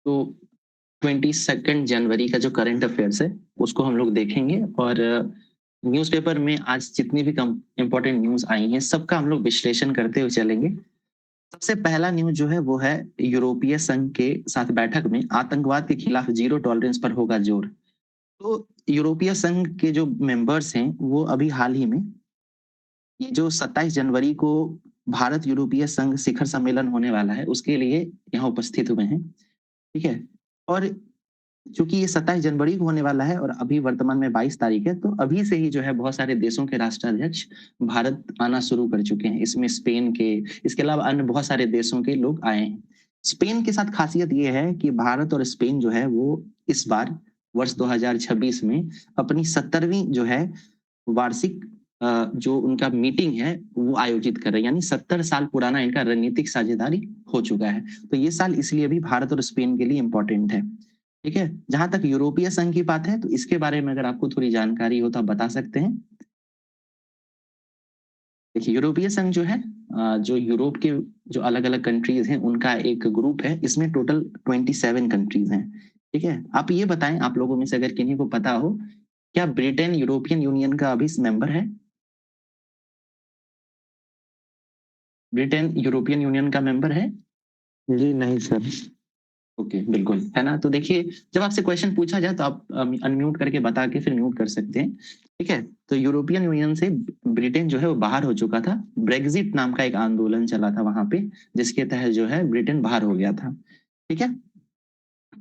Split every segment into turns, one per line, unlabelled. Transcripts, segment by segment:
तो 22 जनवरी का जो करंट अफेयर्स है उसको हम लोग देखेंगे और न्यूज़पेपर में आज जितनी भी इम्पोर्टेंट न्यूज़ आई हैं सबका हम लोग विश्लेषण करते हुए चलेंगे। सबसे पहला न्यूज़ जो है वो है यूरोपीय संघ के साथ बैठक में आतंकवाद के खिलाफ जीरो टॉलरेंस पर होगा जोर। तो यूरोपीय संघ के जो मेंबर्स हैं वो अभी हाल ही में ये जो 27 जनवरी को भारत यूरोपीय संघ शिखर सम्मेलन होने वाला है उसके लिए यहाँ उपस्थित हुए हैं। ठीक है। और चूंकि ये 27 जनवरी को होने वाला है और अभी वर्तमान में 22 तारीख है, तो अभी से ही जो है बहुत सारे देशों के राष्ट्राध्यक्ष भारत आना शुरू कर चुके हैं। इसमें स्पेन के, इसके अलावा अन्य बहुत सारे देशों के लोग आए हैं। स्पेन के साथ खासियत ये है कि भारत और स्पेन जो है वो इस बार वर्ष 2026 में अपनी 70वीं जो है वार्षिक जो उनका मीटिंग है वो आयोजित कर रहे हैं, यानी 70 साल पुराना इनका रणनीतिक साझेदारी हो चुका है। तो ये साल इसलिए भी भारत और स्पेन के लिए इम्पोर्टेंट है। ठीक है। जहां तक यूरोपीय संघ की बात है तो इसके बारे में अगर आपको थोड़ी जानकारी हो तो आप बता सकते हैं। देखिए, यूरोपीय संघ जो है जो यूरोप के जो अलग अलग कंट्रीज हैं उनका एक ग्रुप है। इसमें टोटल 27 कंट्रीज हैं। ठीक है। आप ये बताएं, आप लोगों में से अगर किन्हीं को पता हो, क्या ब्रिटेन यूरोपियन यूनियन का अभी मेंबर है? ब्रिटेन यूरोपियन यूनियन का मेंबर है?
जी नहीं सर।
ओके, बिल्कुल, है ना। तो देखिए, जब आपसे क्वेश्चन पूछा जाए तो आप अनम्यूट करके बता के फिर म्यूट कर सकते हैं। ठीक है। तो यूरोपियन यूनियन से ब्रिटेन जो है वो बाहर हो चुका था। ब्रेग्जिट नाम का एक आंदोलन चला था वहां पे, जिसके तहत जो है ब्रिटेन बाहर हो गया था। ठीक है।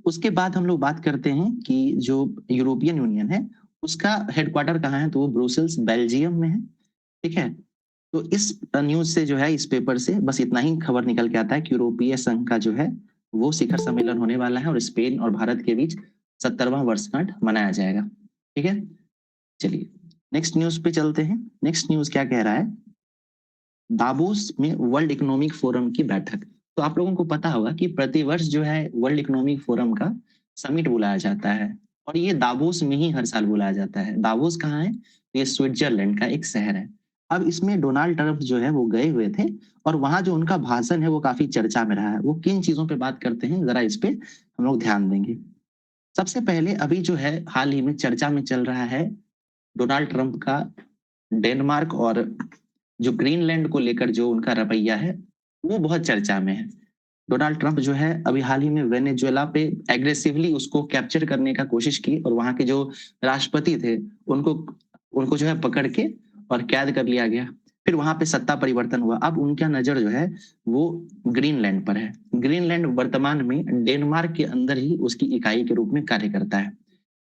उसके बाद हम लोग बात करते हैं कि जो यूरोपियन यूनियन है उसका हेडक्वार्टर कहाँ है, तो वो ब्रुसेल्स बेल्जियम में है। ठीक है। तो इस न्यूज से जो है, इस पेपर से बस इतना ही खबर निकल के आता है कि यूरोपीय संघ का जो है वो शिखर सम्मेलन होने वाला है और स्पेन और भारत के बीच 70वां वर्षगांठ मनाया जाएगा। ठीक है। चलिए नेक्स्ट न्यूज पे चलते हैं। नेक्स्ट न्यूज क्या कह रहा है, दावोस में वर्ल्ड इकोनॉमिक फोरम की बैठक। तो आप लोगों को पता होगा कि प्रतिवर्ष जो है वर्ल्ड इकोनॉमिक फोरम का समिट बुलाया जाता है और ये दावोस में ही हर साल बुलाया जाता है। दावोस कहाँ है? ये स्विट्जरलैंड का एक शहर है। अब इसमें डोनाल्ड ट्रंप जो है वो गए हुए थे और वहां जो उनका भाषण है वो काफी चर्चा में रहा है। वो किन चीजों पे बात करते हैं जरा इस पे हम लोग ध्यान देंगे। सबसे पहले अभी जो है हाल ही में चर्चा में चल रहा है डोनाल्ड ट्रंप का डेनमार्क और जो ग्रीनलैंड को लेकर जो उनका रवैया है वो बहुत चर्चा में है। डोनाल्ड ट्रंप जो है अभी हाल ही में वेनेजुएला पे एग्रेसिवली उसको कैप्चर करने का कोशिश की और वहां के जो राष्ट्रपति थे उनको उनको जो है पकड़ के और कैद कर लिया गया। फिर वहां पे सत्ता परिवर्तन हुआ। अब उनका नजर जो है वो ग्रीनलैंड पर है। ग्रीनलैंड वर्तमान में डेनमार्क के अंदर ही उसकी इकाई के रूप में कार्य करता है।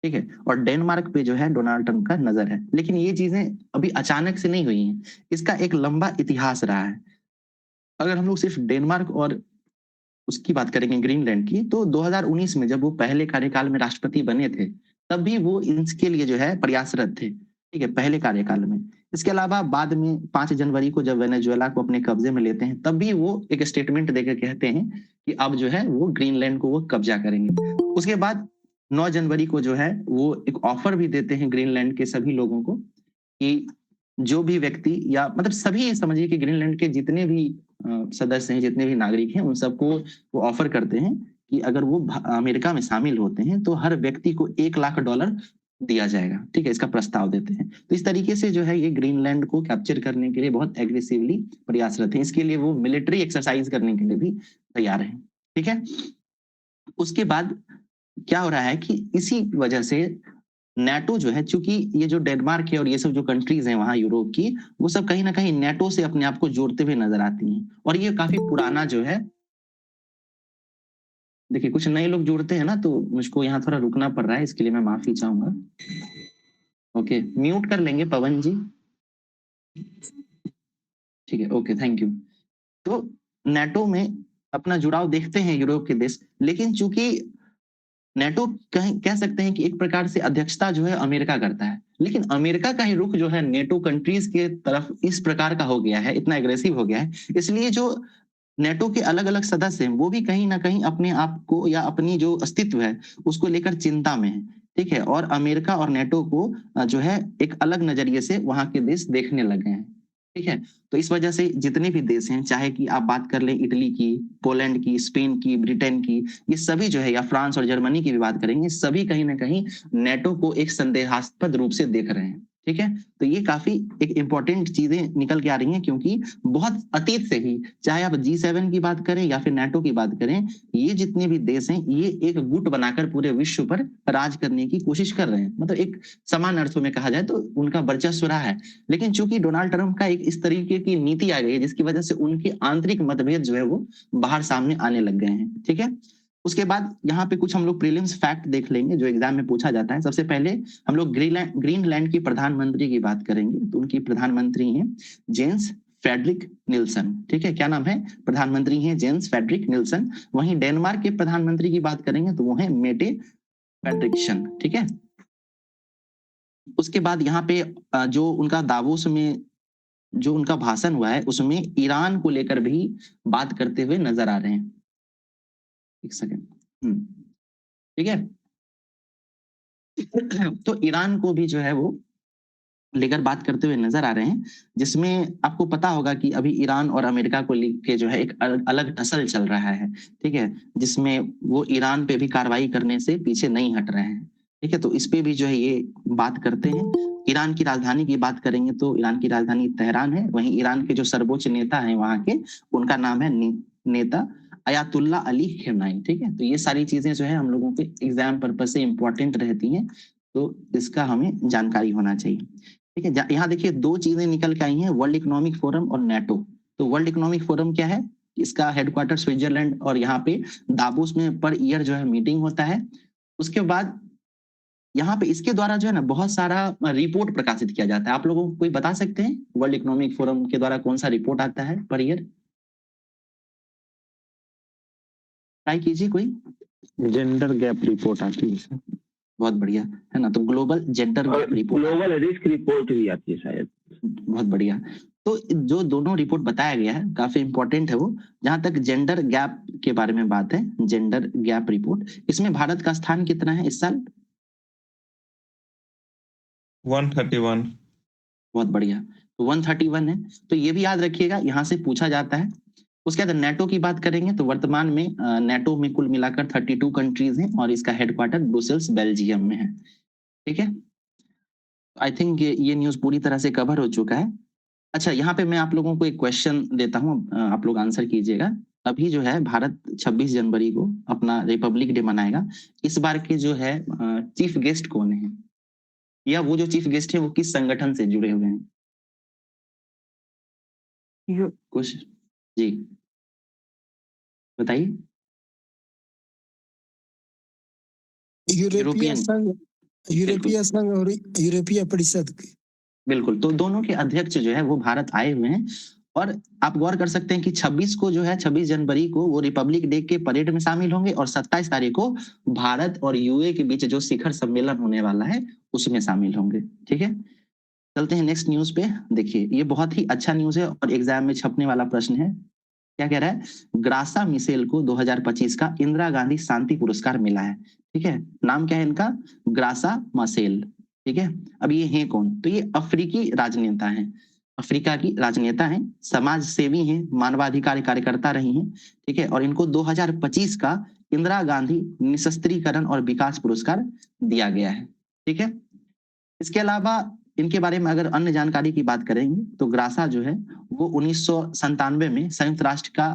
ठीक है। और डेनमार्क पे जो है डोनाल्ड ट्रंप का नजर है। लेकिन ये चीजें अभी अचानक से नहीं हुई हैं, इसका एक लंबा इतिहास रहा है। अगर हम लोग सिर्फ डेनमार्क और उसकी बात करेंगे ग्रीनलैंड की, तो 2019 में जब वो पहले कार्यकाल में राष्ट्रपति बने थे तब भी वो इसके लिए जो है प्रयासरत थे। ठीक है, पहले कार्यकाल में। इसके अलावा बाद में 5 जनवरी को जब वेनेजुएला को अपने कब्जे में लेते हैं तब भी वो एक स्टेटमेंट देकर कहते हैं कि अब जो है वो ग्रीनलैंड को वो कब्जा करेंगे। उसके बाद 9 जनवरी को जो है वो एक ऑफर भी देते हैं ग्रीनलैंड के सभी लोगों को कि जो भी व्यक्ति या मतलब सभी समझिए कि ग्रीनलैंड के जितने भी सदस्य हैं, जितने भी नागरिक हैं, उन सबको वो ऑफर करते हैं कि अगर वो अमेरिका में शामिल होते हैं तो हर व्यक्ति को $1 लाख दिया जाएगा। ठीक है, इसका प्रस्ताव देते हैं। तो इस तरीके से जो है ये ग्रीनलैंड को कैप्चर करने के लिए बहुत एग्रेसिवली प्रयासरत है। इसके लिए वो मिलिट्री एक्सरसाइज करने के लिए भी तैयार है। ठीक है। उसके बाद क्या हो रहा है कि इसी वजह से नेटो जो है, चूंकि ये जो डेनमार्क है और ये सब जो कंट्रीज हैं वहां यूरोप की, वो सब कहीं ना कहीं नेटो से अपने आप को जोड़ते हुए नजर आती हैं और ये काफी पुराना जो है, देखिए कुछ नए लोग जुड़ते हैं ना तो मुझको यहाँ थोड़ा रुकना पड़ रहा है, इसके लिए मैं माफी चाहूंगा। ओके, म्यूट कर लेंगे पवन जी। ठीक है, ओके, थैंक यू। तो नेटो में अपना जुड़ाव देखते हैं यूरोप के देश, लेकिन चूंकि नेटो कह सकते हैं कि एक प्रकार से अध्यक्षता जो है अमेरिका करता है, लेकिन अमेरिका का ही रुख जो है नेटो कंट्रीज के तरफ इस प्रकार का हो गया है, इतना एग्रेसिव हो गया है, इसलिए जो नेटो के अलग अलग सदस्य हैं वो भी कहीं ना कहीं अपने आप को या अपनी जो अस्तित्व है उसको लेकर चिंता में है। ठीक है। और अमेरिका और नेटो को जो है एक अलग नजरिए से वहां के देश देखने लगे हैं। ठीक है। तो इस वजह से जितने भी देश हैं, चाहे कि आप बात कर लें इटली की, पोलैंड की, स्पेन की, ब्रिटेन की, ये सभी जो है, या फ्रांस और जर्मनी की भी बात करेंगे, सभी कहीं ना कहीं नेटो को एक संदेहास्पद रूप से देख रहे हैं। ठीक है। तो ये काफी एक इंपॉर्टेंट चीजें निकल के आ रही हैं, क्योंकि बहुत अतीत से ही, चाहे आप G7 की बात करें या फिर नेटो की बात करें, ये जितने भी देश हैं, ये एक गुट बनाकर पूरे विश्व पर राज करने की कोशिश कर रहे हैं। मतलब एक समान अर्थों में कहा जाए तो उनका वर्चस्व रहा है। लेकिन चूंकि डोनाल्ड ट्रंप का एक इस तरीके की नीति आ गई है, जिसकी वजह से उनके आंतरिक मतभेद जो है वो बाहर सामने आने लग गए हैं। ठीक है। उसके बाद यहाँ पे कुछ हम लोग प्रीलिम्स फैक्ट देख लेंगे जो एग्जाम में पूछा जाता है। सबसे पहले हम लोग ग्रीनलैंड की प्रधानमंत्री की बात करेंगे। तो उनकी प्रधानमंत्री हैं जेन्स फेडरिक निल्सन। ठीक है। क्या नाम है? प्रधानमंत्री हैं जेन्स फेडरिक निल्सन। वहीं डेनमार्क के प्रधानमंत्री की बात करेंगे तो वो है मेटे फ्रेडरिक्सन। ठीक है। उसके बाद यहाँ पे जो उनका दावोस में जो उनका भाषण हुआ है, उसमें ईरान को लेकर भी बात करते हुए नजर आ रहे हैं। एक सेकेंड। ठीक है। तो ईरान को भी जो है वो लेकर बात करते हुए नजर आ रहे हैं, जिसमें आपको पता होगा कि अभी ईरान और अमेरिका को लेके जो है एक अलग टसल चल रहा है। ठीक है। जिसमें वो ईरान पे भी कार्रवाई करने से पीछे नहीं हट रहे हैं। ठीक है। तो इस पे भी जो है ये बात करते हैं। ईरान की राजधानी की बात करेंगे तो ईरान की राजधानी तेहरान है। वहीं ईरान के जो सर्वोच्च नेता हैं वहां के, उनका नाम है नेता अयातुल्ला अली खमेनी। ठीक है। तो ये सारी चीजें जो है हम लोगों के एग्जाम पर्पज से इंपॉर्टेंट रहती हैं, तो इसका हमें जानकारी होना चाहिए। ठीक है। यहाँ देखिए दो चीजें निकल के आई हैं, वर्ल्ड इकोनॉमिक फोरम और नेटो। तो वर्ल्ड इकोनॉमिक फोरम क्या है? इसका हेडक्वार्टर स्विट्जरलैंड, और यहाँ पे दावोस में पर ईयर जो है मीटिंग होता है। उसके बाद यहाँ पे इसके द्वारा जो है ना बहुत सारा रिपोर्ट प्रकाशित किया जाता है। आप लोगों को कोई बता सकते हैं वर्ल्ड इकोनॉमिक फोरम के द्वारा कौन सा रिपोर्ट आता है पर ईयर? ट्राई कीजिए कोई।
जेंडर गैप रिपोर्ट आती है सर।
बहुत बढ़िया, है ना। तो global gender gap report,
global risk report भी आती है शायद।
बहुत बढ़िया। तो जो दोनों रिपोर्ट बताया गया है काफी इंपॉर्टेंट है वो। जहां तक जेंडर गैप के बारे में बात है, जेंडर गैप रिपोर्ट, इसमें भारत का स्थान कितना है इस साल?
131।
बहुत बढ़िया। तो 131 है। तो ये भी याद रखिएगा, यहाँ से पूछा जाता है। उसके बाद नेटो की बात करेंगे तो वर्तमान में नेटो में कुल मिलाकर 32 कंट्रीज हैं, और इसका हेडक्वार्टर ब्रुसेल्स बेल्जियम में है। ठीक है। आई थिंक ये न्यूज पूरी तरह से कवर हो चुका है। अच्छा, यहाँ पे मैं आप लोगों को एक क्वेश्चन देता हूँ, आप लोग आंसर कीजिएगा। अभी जो है भारत 26 जनवरी को अपना रिपब्लिक डे मनाएगा। इस बार के जो है चीफ गेस्ट कौन है, या वो जो चीफ गेस्ट है वो किस संगठन से जुड़े हुए हैं? कुछ जी बताइए।
यूरोपीय संघ, यूरोपीय संघ और यूरोपीय परिषद के।
बिल्कुल। तो दोनों के अध्यक्ष जो है वो भारत आए हुए हैं, और आप गौर कर सकते हैं कि 26 को जो है 26 जनवरी को वो रिपब्लिक डे के परेड में शामिल होंगे, और 27 तारीख को भारत और यूए के बीच जो शिखर सम्मेलन होने वाला है उसमें शामिल होंगे। ठीक है। चलते हैं नेक्स्ट न्यूज पे। देखिए ये बहुत ही अच्छा न्यूज है और एग्जाम में छपने वाला प्रश्न है। क्या कह रहा है? ग्रासा मिशेल को 2025 का इंदिरा गांधी शांति पुरस्कार मिला है। ठीक है। नाम क्या है इनका? ग्रासा मसेल। ठीक है। अब ये हैं कौन? तो ये अफ्रीकी राजनेता हैं, अफ्रीका की राजनेता हैं, समाज सेवी हैं, मानवाधिकार कार्यकर्ता रही हैं। ठीक है। और इनको 2025 का इंदिरा गांधी निशस्त्रीकरण और विकास पुरस्कार दिया गया है। ठीक है। इसके अलावा इनके बारे में अगर अन्य जानकारी की बात करेंगे तो ग्रासा जो है वो 1997 में संयुक्त राष्ट्र का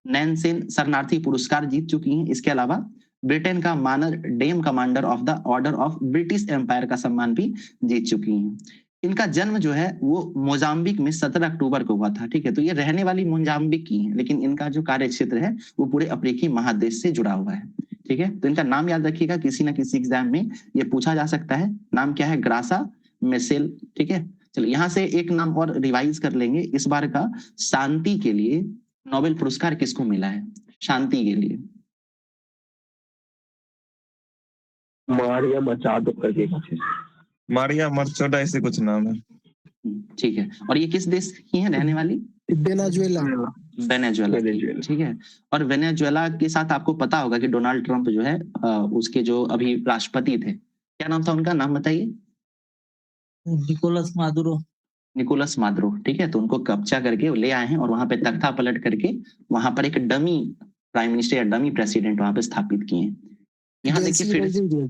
नैनसेन शरणार्थी पुरस्कार जीत चुकी हैं। इसके अलावा ब्रिटेन का मानर dame commander of the order of British Empire का सम्मान भी जीत चुकी हैं। इनका जन्म जो है वो मोजाम्बिक में 17 अक्टूबर को हुआ था। ठीक है। तो ये रहने वाली मोजाम्बिक की है, लेकिन इनका जो कार्य क्षेत्र है वो पूरे अफ्रीकी महादेश से जुड़ा हुआ है। ठीक है। तो इनका नाम याद रखिएगा, किसी ना किसी एग्जाम में ये पूछा जा सकता है। नाम क्या है? ग्रासा मिशेल। ठीक है। चलो यहाँ से एक नाम और रिवाइज कर लेंगे। इस बार का शांति के लिए नोबेल पुरस्कार किसको मिला है? शांति के लिए
मारिया मचाडो करके कुछ है।
मारिया मर्चोडा ऐसे कुछ नाम है।
ठीक है। और ये किस देश की है रहने वाली?
वेनेजुएला।
वेनेजुएला की। ठीक है। और वेनेजुएला के साथ आपको पता होगा कि डोनाल्ड ट्रंप जो है उसके जो अभी राष्ट्रपति थे, क्या नाम था उनका? नाम बताइए।
Nicolas Maduro.
निकोलस माद्रो, ठीक है, तो उनको कब्जा करके ले आए हैं और वहां पे तख्ता पलट करके वहां पर एक डमी प्राइम मिनिस्टर या डमी प्रेसिडेंट वहां पे स्थापित किए हैं। यहाँ देखिए फिर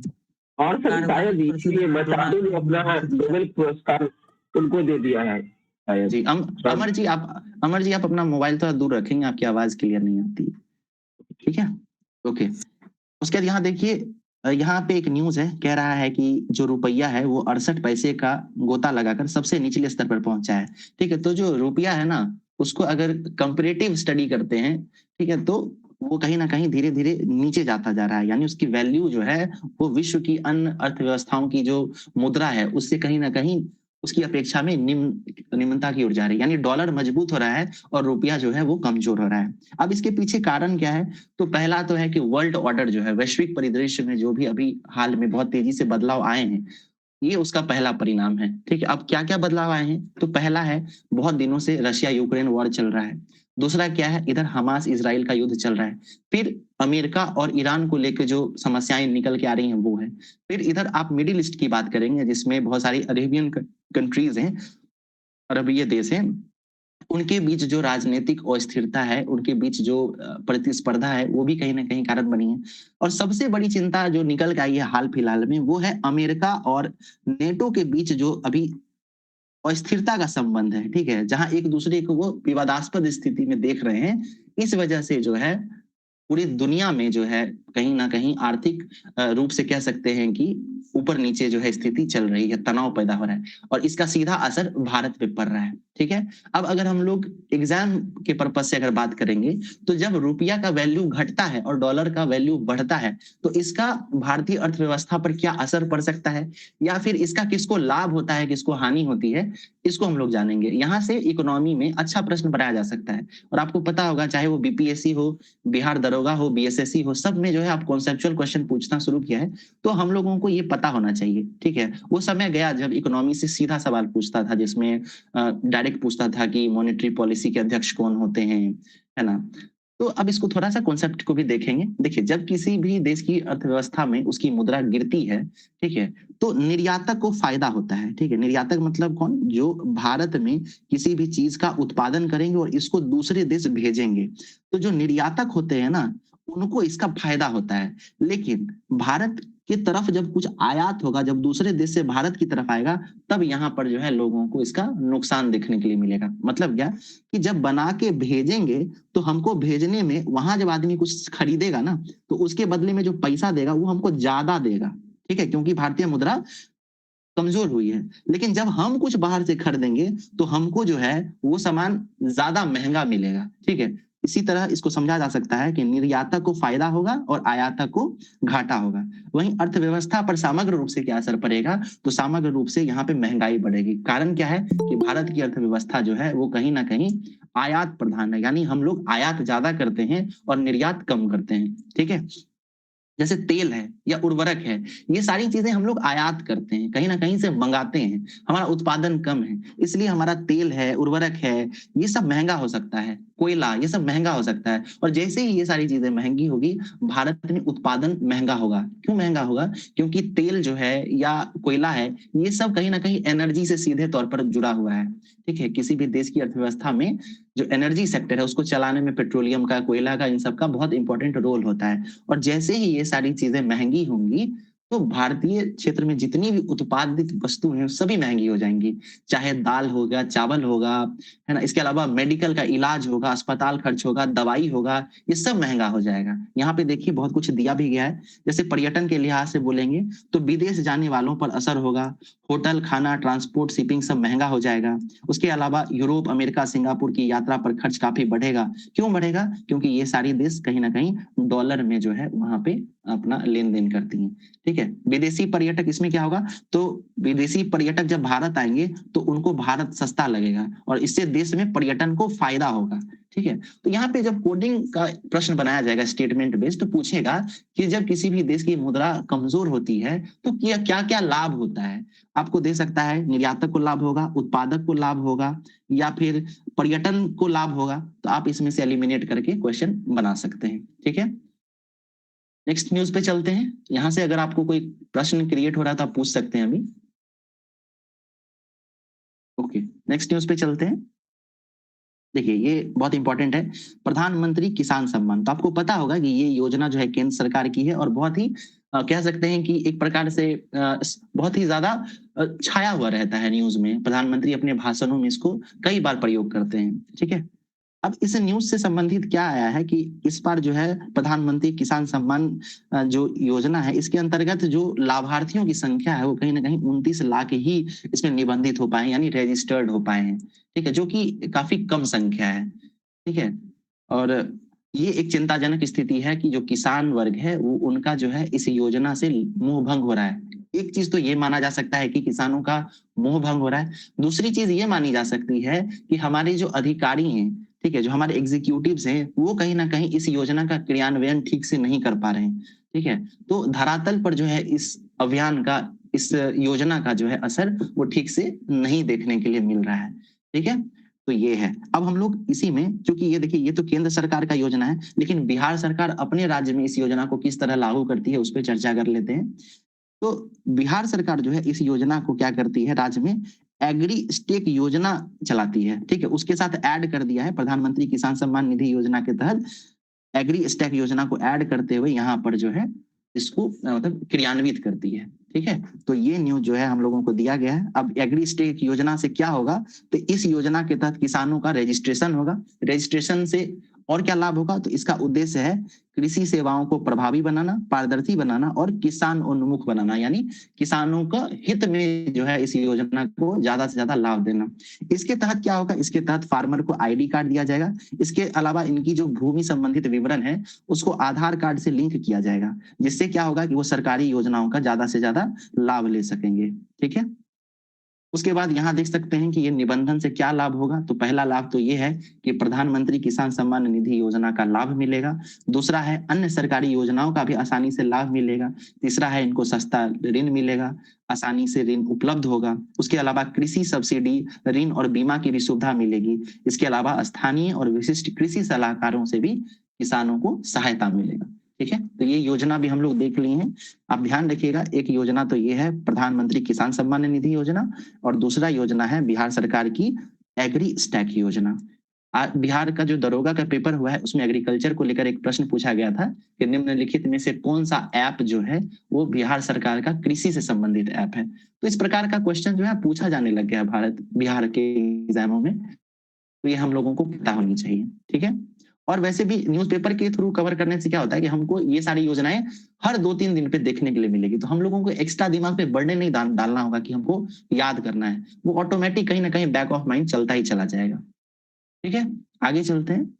और सर शायद ये मचाडो ने अपना नोबेल पुरस्कार उनको दे दिया है शायद।
जी अमर जी आप अपना मोबाइल थोड़ा दूर रखेंगे, आपकी आवाज क्लियर नहीं आती है, ठीक है, ओके। उसके बाद यहाँ देखिए यहाँ पे एक न्यूज है, कह रहा है कि जो रुपया है वो 68 पैसे का गोता लगाकर सबसे निचले स्तर पर पहुंचा है, ठीक है। तो जो रुपया है ना उसको अगर कंपैरेटिव स्टडी करते हैं, ठीक है, तो वो कहीं ना कहीं धीरे धीरे नीचे जाता जा रहा है, यानी उसकी वैल्यू जो है वो विश्व की अन्य अर्थव्यवस्थाओं की जो मुद्रा है उससे कहीं ना कहीं उसकी अपेक्षा में निम्नता की ओर जा रही है, यानी डॉलर मजबूत हो रहा है और रुपया जो है वो कमजोर हो रहा है। अब इसके पीछे कारण क्या है? तो पहला तो है कि वर्ल्ड ऑर्डर जो है, वैश्विक परिदृश्य में जो भी अभी हाल में बहुत तेजी से बदलाव आए हैं, ये उसका पहला परिणाम है, ठीक है। अब क्या क्या बदलाव आए हैं? तो पहला है बहुत दिनों से रशिया यूक्रेन वॉर चल रहा है। दूसरा क्या है? इधर हमास इजराइल का युद्ध चल रहा है। फिर अमेरिका और ईरान को लेकर जो समस्याएं निकल के आ रही हैं वो है। फिर इधर आप मिडिल ईस्ट की बात करेंगे जिसमें बहुत सारी अरेबियन कंट्रीज हैं, अरबीय देश हैं, उनके बीच जो राजनीतिक अस्थिरता है, उनके बीच जो प्रतिस्पर्धा है, वो भी कहीं ना कहीं कारण बनी है। और सबसे बड़ी चिंता जो निकल के आई है हाल फिलहाल में, वो है अमेरिका और नेटो के बीच जो अभी अस्थिरता का संबंध है, ठीक है, जहां एक दूसरे को वो विवादास्पद स्थिति में देख रहे हैं। इस वजह से जो है पूरी दुनिया में जो है कहीं ना कहीं आर्थिक रूप से कह सकते हैं कि ऊपर नीचे जो है स्थिति चल रही है, तनाव पैदा हो रहा है और इसका सीधा असर भारत पे पड़ रहा है, ठीक है। अब अगर हम लोग एग्जाम के पर्पज से अगर बात करेंगे तो जब रुपया का वैल्यू घटता है और डॉलर का वैल्यू बढ़ता है तो इसका भारतीय अर्थव्यवस्था पर क्या असर पड़ सकता है या फिर इसका किसको लाभ होता है किसको हानि होती है, इसको हम लोग जानेंगे। यहाँ से इकोनॉमी में अच्छा प्रश्न बनाया जा सकता है और आपको पता होगा चाहे वो बीपीएससी हो, बिहार दरोगा हो, बीएसएससी हो, सब में जो है आप कॉन्सेप्चुअल क्वेश्चन पूछना शुरू किया है, तो हम लोगों को ये पता होना चाहिए, ठीक है। वो समय गया जब इकोनॉमी से सीधा सवाल पूछता था, जिसमें डायरेक्ट पूछता था कि मॉनेटरी पॉलिसी के अध्यक्ष कौन होते हैं, है ना। तो अब इसको थोड़ा सा कॉन्सेप्ट को भी देखेंगे। देखिए जब किसी भी देश की अर्थव्यवस्था में उसकी मुद्रा गिरती है, ठीक है, तो निर्यातक को फायदा होता है, ठीक है। निर्यातक मतलब कौन? जो भारत में किसी भी चीज का उत्पादन करेंगे और इसको दूसरे देश भेजेंगे, तो जो निर्यातक होते हैं ना उनको इसका फायदा होता है। लेकिन भारत की तरफ जब कुछ आयात होगा, जब दूसरे देश से भारत की तरफ आएगा, तब यहाँ पर जो है लोगों को इसका नुकसान देखने के लिए मिलेगा। मतलब क्या कि जब बना के भेजेंगे तो हमको भेजने में वहां जब आदमी कुछ खरीदेगा ना तो उसके बदले में जो पैसा देगा वो हमको ज्यादा देगा, ठीक है, क्योंकि भारतीय मुद्रा कमजोर हुई है। लेकिन जब हम कुछ बाहर से खरीदेंगे तो हमको जो है वो सामान ज्यादा महंगा मिलेगा, ठीक है। इसी तरह इसको समझा जा सकता है कि निर्यातक को फायदा होगा और आयातक को घाटा होगा। वहीं अर्थव्यवस्था पर समग्र रूप से क्या असर पड़ेगा? तो समग्र रूप से यहाँ पे महंगाई बढ़ेगी। कारण क्या है कि भारत की अर्थव्यवस्था जो है वो कहीं ना कहीं आयात प्रधान है, यानी हम लोग आयात ज्यादा करते हैं और निर्यात कम करते हैं, ठीक है। जैसे तेल है या उर्वरक है, ये सारी चीजें हम लोग आयात करते हैं, कहीं ना कहीं से मंगाते हैं, हमारा उत्पादन कम है, इसलिए हमारा तेल है, उर्वरक है, ये सब महंगा हो सकता है, कोयला, ये सब महंगा हो सकता है। और जैसे ही ये सारी चीजें महंगी होगी भारत में उत्पादन महंगा होगा। क्यों महंगा होगा? क्योंकि तेल जो है या कोयला है, ये सब कहीं ना कहीं एनर्जी से सीधे तौर पर जुड़ा हुआ है, ठीक है। किसी भी देश की अर्थव्यवस्था में जो एनर्जी सेक्टर है उसको चलाने में पेट्रोलियम का, कोयला का, इन सब का बहुत इंपॉर्टेंट रोल होता है। और जैसे ही ये सारी चीजें महंगी होंगी तो भारतीय क्षेत्र में जितनी भी उत्पादित वस्तु हैं सभी महंगी हो जाएंगी, चाहे दाल होगा, चावल होगा, है ना, इसके अलावा मेडिकल का इलाज होगा, अस्पताल खर्च होगा, दवाई होगा, ये सब महंगा हो जाएगा। यहाँ पे देखिए बहुत कुछ दिया भी गया है। जैसे पर्यटन के लिहाज से बोलेंगे तो विदेश जाने वालों पर असर होगा, होटल, खाना, ट्रांसपोर्ट, शिपिंग सब महंगा हो जाएगा। उसके अलावा यूरोप, अमेरिका, सिंगापुर की यात्रा पर खर्च काफी बढ़ेगा। क्यों बढ़ेगा? क्योंकि ये सारी देश कहीं ना कहीं डॉलर में जो है वहां पे अपना लेन देन करती हैं, ठीक है। विदेशी पर्यटक, इसमें क्या होगा? तो विदेशी पर्यटक जब भारत आएंगे तो उनको भारत सस्ता लगेगा और इससे देश में पर्यटन को फायदा होगा, ठीक है। तो यहाँ पे जब कोडिंग का प्रश्न बनाया जाएगा स्टेटमेंट बेस्ड, तो पूछेगा कि जब किसी भी देश की मुद्रा कमजोर होती है तो क्या क्या लाभ होता है? आपको दे सकता है निर्यातक को लाभ होगा, उत्पादक को लाभ होगा, या फिर पर्यटन को लाभ होगा। तो आप इसमें से एलिमिनेट करके क्वेश्चन बना सकते हैं, ठीक है। नेक्स्ट न्यूज पे चलते हैं। यहां से अगर आपको कोई प्रश्न क्रिएट हो रहा है तो आप पूछ सकते हैं अभी। ओके, नेक्स्ट न्यूज पे चलते हैं। देखिए ये बहुत इंपॉर्टेंट है, प्रधानमंत्री किसान सम्मान। तो आपको पता होगा कि ये योजना जो है केंद्र सरकार की है और बहुत ही कह सकते हैं कि एक प्रकार से बहुत ही ज्यादा छाया हुआ रहता है न्यूज में। प्रधानमंत्री अपने भाषणों में इसको कई बार प्रयोग करते हैं, ठीक है। अब इस न्यूज से संबंधित क्या आया है कि इस बार जो है प्रधानमंत्री किसान सम्मान जो योजना है, इसके अंतर्गत जो लाभार्थियों की संख्या है वो कहीं ना कहीं 29 लाख ही इसमें निबंधित हो पाए, यानी रजिस्टर्ड हो पाए हैं, ठीक है, जो कि काफी कम संख्या है, ठीक है। और ये एक चिंताजनक स्थिति है कि जो किसान वर्ग है वो उनका जो है इस योजना से मोह भंग हो रहा है। एक चीज तो ये माना जा सकता है कि किसानों का मोह भंग हो रहा है, दूसरी चीज ये मानी जा सकती है कि हमारे जो अधिकारी हैं, ठीक है, जो हमारे एग्जीक्यूटिव्स हैं, वो कहीं ना कहीं इस योजना का क्रियान्वयन ठीक से नहीं कर पा रहे हैं, ठीक है। तो धरातल पर जो है इस अभियान का, इस योजना का जो है असर वो ठीक से नहीं देखने के लिए मिल रहा है, ठीक है। तो ये है। अब हम लोग इसी में, क्योंकि ये देखिए ये तो केंद्र सरकार का योजना है, लेकिन बिहार सरकार अपने राज्य में इस योजना को किस तरह लागू करती है उस पर चर्चा कर लेते हैं। तो बिहार सरकार जो है इस योजना को क्या करती है, राज्य में एग्री स्टेक योजना चलाती है, ठीक है। उसके साथ ऐड कर दिया है प्रधानमंत्री किसान सम्मान निधि योजना के तहत एग्री स्टेक योजना को ऐड करते हुए यहाँ पर जो है इसको मतलब क्रियान्वित करती है, ठीक है। तो ये न्यूज जो है हम लोगों को दिया गया है। अब एग्री स्टेक योजना से क्या होगा, तो इस योजना के तहत किसानों का रजिस्ट्रेशन होगा। रजिस्ट्रेशन से और क्या लाभ होगा, तो इसका उद्देश्य है कृषि सेवाओं को प्रभावी बनाना, पारदर्शी बनाना और किसान उन्मुख बनाना, यानी किसानों का हित में जो है इस योजना को ज्यादा से ज्यादा लाभ देना। इसके तहत क्या होगा, इसके तहत फार्मर को आईडी कार्ड दिया जाएगा। इसके अलावा इनकी जो भूमि संबंधित विवरण है उसको आधार कार्ड से लिंक किया जाएगा, जिससे क्या होगा कि वो सरकारी योजनाओं का ज्यादा से ज्यादा लाभ ले सकेंगे, ठीक है। उसके बाद यहाँ देख सकते हैं कि ये निबंधन से क्या लाभ होगा। तो पहला लाभ तो ये है कि प्रधानमंत्री किसान सम्मान निधि योजना का लाभ मिलेगा। दूसरा है अन्य सरकारी योजनाओं का भी आसानी से लाभ मिलेगा। तीसरा है इनको सस्ता ऋण मिलेगा, आसानी से ऋण उपलब्ध होगा। उसके अलावा कृषि सब्सिडी, ऋण और बीमा की भी सुविधा मिलेगी। इसके अलावा स्थानीय और विशिष्ट कृषि सलाहकारों से भी किसानों को सहायता मिलेगा, ठीक है। तो ये योजना भी हम लोग देख लिए हैं। आप ध्यान रखिएगा, एक योजना तो ये है प्रधानमंत्री किसान सम्मान निधि योजना और दूसरा योजना है बिहार सरकार की एग्री स्टैक योजना। बिहार का जो दरोगा का पेपर हुआ है उसमें एग्रीकल्चर को लेकर एक प्रश्न पूछा गया था कि निम्नलिखित में से कौन सा ऐप जो है वो बिहार सरकार का कृषि से संबंधित ऐप है। तो इस प्रकार का क्वेश्चन जो है पूछा जाने लग गया बिहार के एग्जामों में, तो ये हम लोगों को पता होनी चाहिए, ठीक है। और वैसे भी न्यूज़पेपर के थ्रू कवर करने से क्या होता है कि हमको ये सारी योजनाएं हर 2-3 दिन पे देखने के लिए मिलेगी, तो हम लोगों को एक्स्ट्रा दिमाग पे बर्डन नहीं डालना होगा कि हमको याद करना है, वो ऑटोमेटिक कहीं ना कहीं बैक ऑफ माइंड चलता ही चला जाएगा, ठीक है। आगे चलते हैं।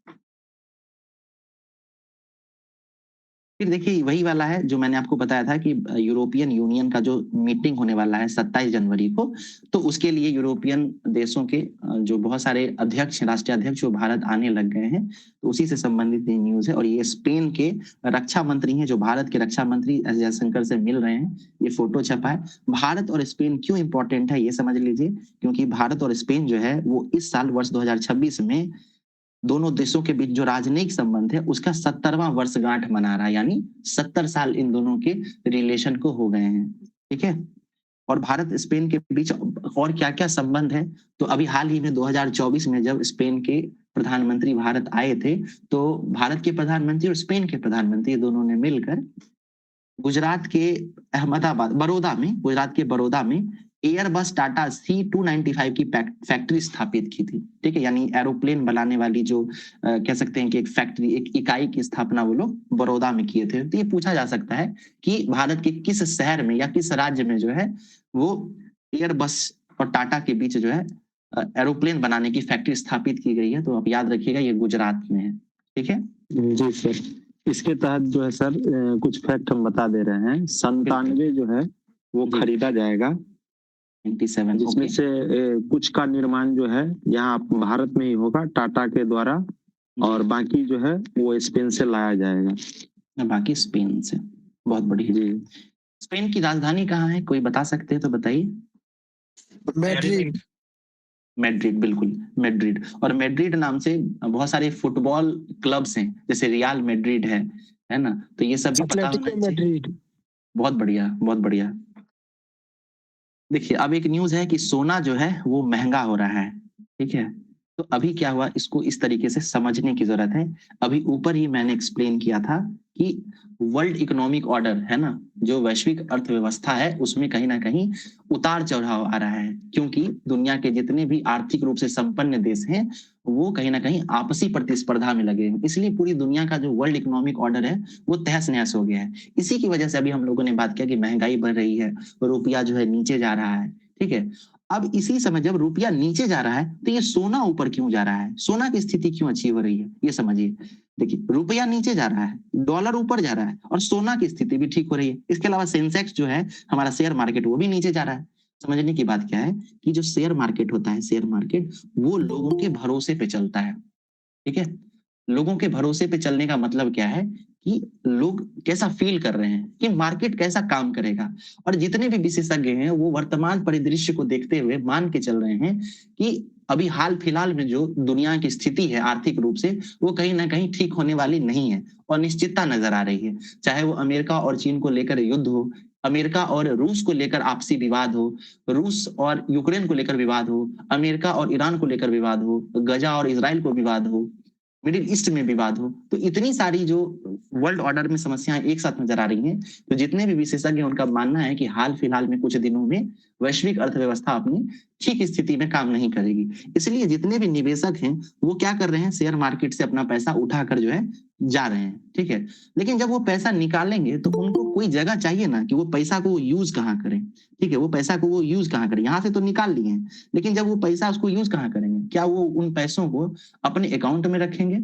फिर देखिए वही वाला है जो मैंने आपको बताया था कि यूरोपियन यूनियन का जो मीटिंग होने वाला है 27 जनवरी को, तो उसके लिए यूरोपियन देशों के जो बहुत सारे अध्यक्ष, राष्ट्रीय अध्यक्ष वो भारत आने लग गए हैं, तो उसी से संबंधित ये न्यूज है। और ये स्पेन के रक्षा मंत्री हैं, जो भारत के रक्षा मंत्री एस जयशंकर से मिल रहे हैं, ये फोटो छपा है। भारत और स्पेन क्यों इंपॉर्टेंट है ये समझ लीजिए, क्योंकि भारत और स्पेन जो है वो इस साल वर्ष 2026 में दोनों देशों के बीच जो राजनयिक संबंध है उसका 70वां वर्षगांठ मना रहा है, यानी 70 साल इन दोनों के रिलेशन को हो गए हैं, ठीक है। और भारत स्पेन के बीच और क्या क्या संबंध है, तो अभी हाल ही में 2024 में जब स्पेन के प्रधानमंत्री भारत आए थे, तो भारत के प्रधानमंत्री और स्पेन के प्रधानमंत्री दोनों ने मिलकर गुजरात के गुजरात के बड़ौदा में एयरबस टाटा C295 की फैक्ट्री स्थापित की थी, ठीक है। यानी एरोप्लेन बनाने वाली जो कह सकते हैं कि एक फैक्ट्री, एक इकाई की स्थापना वो लोग बड़ौदा में किए थे। तो ये पूछा जा सकता है कि भारत के किस शहर में या किस राज्य में जो है वो एयरबस और टाटा के बीच जो है एरोप्लेन बनाने की फैक्ट्री स्थापित की गई है। तो आप याद रखिएगा ये गुजरात में है, ठीक है
जी सर। इसके तहत जो है सर कुछ फैक्ट हम बता दे रहे हैं। 97 जो है वो खरीदा जाएगा,
97,
जिसमें से कुछ का निर्माण जो है यहाँ भारत में ही होगा टाटा के द्वारा, और बाकी जो है वो स्पेन से लाया जाएगा।
बाकी स्पेन से, बहुत बढ़िया जी। स्पेन की राजधानी कहाँ है, कोई बता सकते हैं तो बताइए।
मैड्रिड।
मैड्रिड, बिल्कुल मैड्रिड। और मैड्रिड नाम से बहुत सारे फुटबॉल क्लब्स हैं, जैसे रियल मैड्रिड है ना, तो ये सब भी पता होना चाहिए।
मैड्रिड।
बहुत बढ़िया, बहुत बढ़िया। देखिए अब एक न्यूज है कि सोना जो है वो महंगा हो रहा है, ठीक है। तो अभी क्या हुआ, इसको इस तरीके से समझने की जरूरत है। अभी ऊपर ही मैंने एक्सप्लेन किया था कि वर्ल्ड इकोनॉमिक ऑर्डर है ना, जो वैश्विक अर्थव्यवस्था है, उसमें कहीं ना कहीं उतार चढ़ाव आ रहा है, क्योंकि दुनिया के जितने भी आर्थिक रूप से संपन्न देश हैं वो कहीं ना कहीं आपसी प्रतिस्पर्धा में लगे हैं। इसलिए पूरी दुनिया का जो वर्ल्ड इकोनॉमिक ऑर्डर है वो तहस नहस हो गया है। इसी की वजह से अभी हम लोगों ने बात किया कि महंगाई बढ़ रही है, रुपया जो है नीचे जा रहा है। ठीक है, अब इसी समय जब रुपया नीचे जा रहा है तो ये सोना ऊपर क्यों जा रहा है, सोना की स्थिति क्यों अच्छी हो रही है, ये समझिए। देखिए, रुपया नीचे जा रहा है, डॉलर ऊपर जा रहा है और सोना की स्थिति भी ठीक हो रही है। इसके अलावा सेंसेक्स जो है हमारा शेयर मार्केट, वो भी नीचे जा रहा है। समझने की बात क्या है कि जो शेयर मार्केट होता है, शेयर मार्केट वो लोगों के भरोसे पे चलता है। ठीक है, लोगों के भरोसे पे चलने का मतलब क्या है कि लोग कैसा फील कर रहे हैं कि मार्केट कैसा काम करेगा, और जितने भी विशेषज्ञ हैं वो वर्तमान परिदृश्य को देखते हुए मान के चल रहे हैं कि अभी हाल फिलहाल में जो दुनिया की स्थिति है आर्थिक रूप से, वो कहीं ना कहीं ठीक होने वाली नहीं है और निश्चितता नजर आ रही है। चाहे वो अमेरिका और चीन को लेकर युद्ध हो, अमेरिका और रूस को लेकर आपसी विवाद हो, रूस और यूक्रेन को लेकर विवाद हो, अमेरिका और ईरान को लेकर विवाद हो, गजा और इजराइल को विवाद हो, मिडिल ईस्ट में विवाद हो, तो इतनी सारी जो वर्ल्ड ऑर्डर में समस्याएं एक साथ नजर आ रही हैं। तो जितने भी विशेषज्ञ हैं उनका मानना है कि हाल फिलहाल में कुछ दिनों में वैश्विक अर्थव्यवस्था अपनी ठीक स्थिति में काम नहीं करेगी। इसलिए जितने भी निवेशक हैं वो क्या कर रहे हैं, शेयर मार्केट से अपना पैसा उठाकर जो है जा रहे हैं। ठीक है, लेकिन जब वो पैसा निकालेंगे तो उनको कोई जगह चाहिए ना कि वो पैसा को यूज कहाँ करें। ठीक है, वो पैसा को वो यूज कहाँ करें, यहाँ से तो निकाल लिए हैं, लेकिन जब वो पैसा उसको यूज कहाँ करेंगे, क्या वो उन पैसों को अपने अकाउंट में रखेंगे?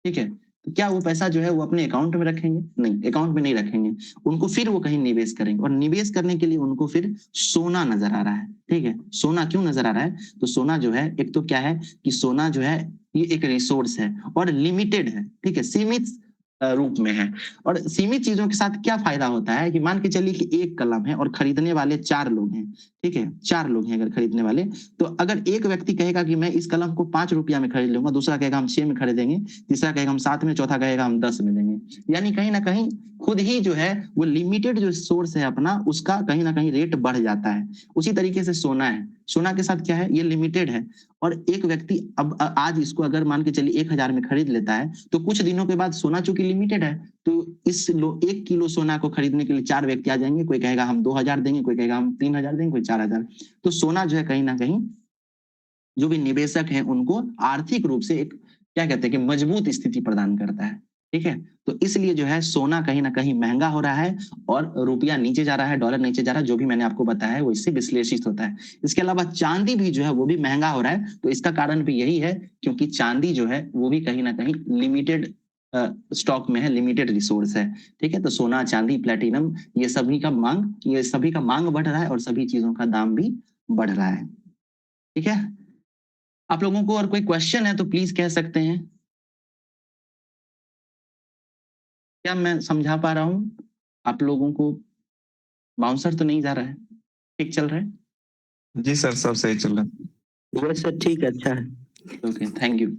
ठीक है, तो क्या वो पैसा जो है वो अपने अकाउंट में रखेंगे? नहीं, अकाउंट में नहीं रखेंगे, उनको फिर वो कहीं निवेश करेंगे, और निवेश करने के लिए उनको फिर सोना नजर आ रहा है। ठीक है, सोना क्यों नजर आ रहा है, तो सोना जो है, एक तो क्या है कि सोना जो है ये एक रिसोर्स है और लिमिटेड है। ठीक है, सीमित रूप में है, और सीमित चीजों के साथ क्या फायदा होता है कि मान के चलिए कि एक कलम है और खरीदने वाले 4 लोग हैं। ठीक है, 4 लोग हैं अगर खरीदने वाले, तो अगर एक व्यक्ति कहेगा कि मैं इस कलम को 5 रुपया में खरीद लूंगा, दूसरा कहेगा हम 6 में खरीदेंगे, तीसरा कहेगा हम 7 में, चौथा कहेगा हम 10 में देंगे, यानी कहीं ना कहीं खुद ही जो है वो लिमिटेड जो सोर्स है अपना, उसका कहीं ना कहीं रेट बढ़ जाता है। उसी तरीके से सोना है, सोना के साथ क्या है, ये लिमिटेड है, और एक व्यक्ति अब आज इसको अगर मान के चलिए 1000 में खरीद लेता है, तो कुछ दिनों के बाद सोना चूंकि लिमिटेड है, तो इस 1 किलो सोना को खरीदने के लिए 4 व्यक्ति आ जाएंगे, कोई कहेगा हम 2000 देंगे, कोई कहेगा हम 3000 देंगे, कोई 4000। तो सोना जो है कहीं ना कहीं जो भी निवेशक हैं उनको आर्थिक रूप से एक क्या कहते हैं कि मजबूत स्थिति प्रदान करता है। ठीक है, तो इसलिए जो है सोना कहीं ना कहीं महंगा हो रहा है और रुपया नीचे जा रहा है, डॉलर नीचे जा रहा है, जो भी मैंने आपको बताया है वो इससे विश्लेषित होता है। इसके अलावा चांदी भी जो है वो भी महंगा हो रहा है, तो इसका कारण भी यही है क्योंकि चांदी जो है वो भी कहीं ना कहीं लिमिटेड स्टॉक में है, लिमिटेड रिसोर्स है। ठीक है, तो सोना, चांदी, प्लेटिनम, ये सभी का मांग बढ़ रहा है और सभी चीजों का दाम भी बढ़ रहा है। ठीक है, आप लोगों को और कोई क्वेश्चन है तो प्लीज कह सकते हैं। क्या मैं समझा पा रहा हूं आप लोगों को? बाउंसर तो नहीं जा रहा है, ठीक चल रहा है?
जी सर, सब सही चल रहा है।
ये सर ठीक है, अच्छा है।
Okay, thank you.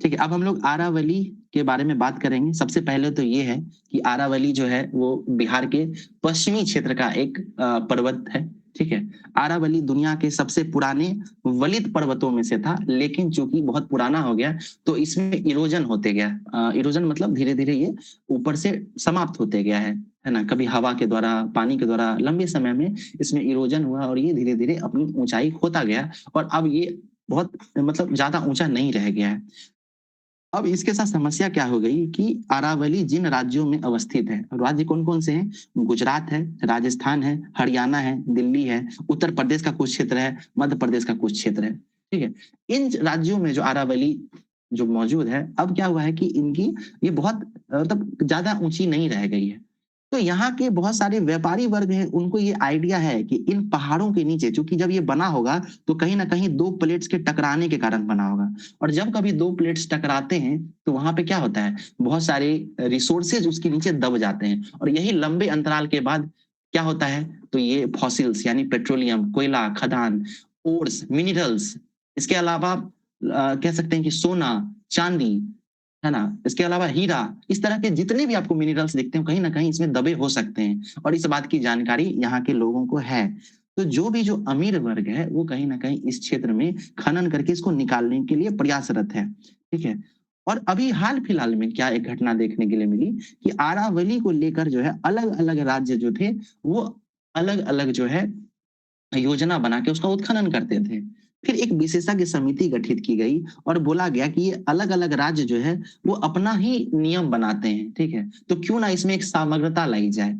ठीक है, अब हम लोग आरावली के बारे में बात करेंगे। सबसे पहले तो ये है कि आरावली जो है वो बिहार के पश्चिमी क्षेत्र का एक पर्वत है। ठीक है, आरावली दुनिया के सबसे पुराने वलित पर्वतों में से था, लेकिन चूंकि बहुत पुराना हो गया तो इसमें इरोजन होते गया। इरोजन मतलब धीरे धीरे ये ऊपर से समाप्त होते गया है ना, कभी हवा के द्वारा, पानी के द्वारा, लंबे समय में इसमें इरोजन हुआ और ये धीरे धीरे अपनी ऊंचाई खोता गया, और अब ये बहुत मतलब ज्यादा ऊंचा नहीं रह गया है। अब इसके साथ समस्या क्या हो गई कि अरावली जिन राज्यों में अवस्थित है, राज्य कौन कौन से हैं, गुजरात है, राजस्थान है, हरियाणा है, दिल्ली है, उत्तर प्रदेश का कुछ क्षेत्र है, मध्य प्रदेश का कुछ क्षेत्र है। ठीक है, इन राज्यों में जो अरावली जो मौजूद है, अब क्या हुआ है कि इनकी ये बहुत मतलब ज्यादा ऊंची नहीं रह गई है। तो यहाँ के बहुत सारे व्यापारी वर्ग हैं, उनको ये आइडिया है कि इन पहाड़ों के नीचे, क्योंकि जब ये बना होगा तो कहीं ना कहीं 2 प्लेट्स के टकराने के कारण बना होगा, और जब कभी 2 प्लेट्स टकराते हैं तो वहां पे क्या होता है, बहुत सारे रिसोर्सेज उसके नीचे दब जाते हैं, और यही लंबे अंतराल के बाद क्या होता है, तो ये फॉसिल्स यानी पेट्रोलियम, कोयला, खदान, ओर्स, मिनरल्स, इसके अलावा कह सकते हैं कि सोना, चांदी, है ना, इसके अलावा हीरा, इस तरह के जितने भी आपको मिनरल्स दिखते हैं कहीं ना कहीं इसमें दबे हो सकते हैं, और इस बात की जानकारी यहाँ के लोगों को है। तो जो अमीर वर्ग है वो कहीं ना कहीं इस क्षेत्र में खनन करके इसको निकालने के लिए प्रयासरत है, ठीक है। और अभी हाल फिलहाल में क्या एक घटना देखने के लिए मिली कि आरावली को लेकर जो है अलग अलग राज्य जो थे वो अलग अलग जो है योजना बना के उसका उत्खनन करते थे। फिर एक विशेषज्ञ समिति गठित की गई और बोला गया कि ये अलग अलग राज्य जो है वो अपना ही नियम बनाते हैं, ठीक है, तो क्यों ना इसमें एक समग्रता लाई जाए।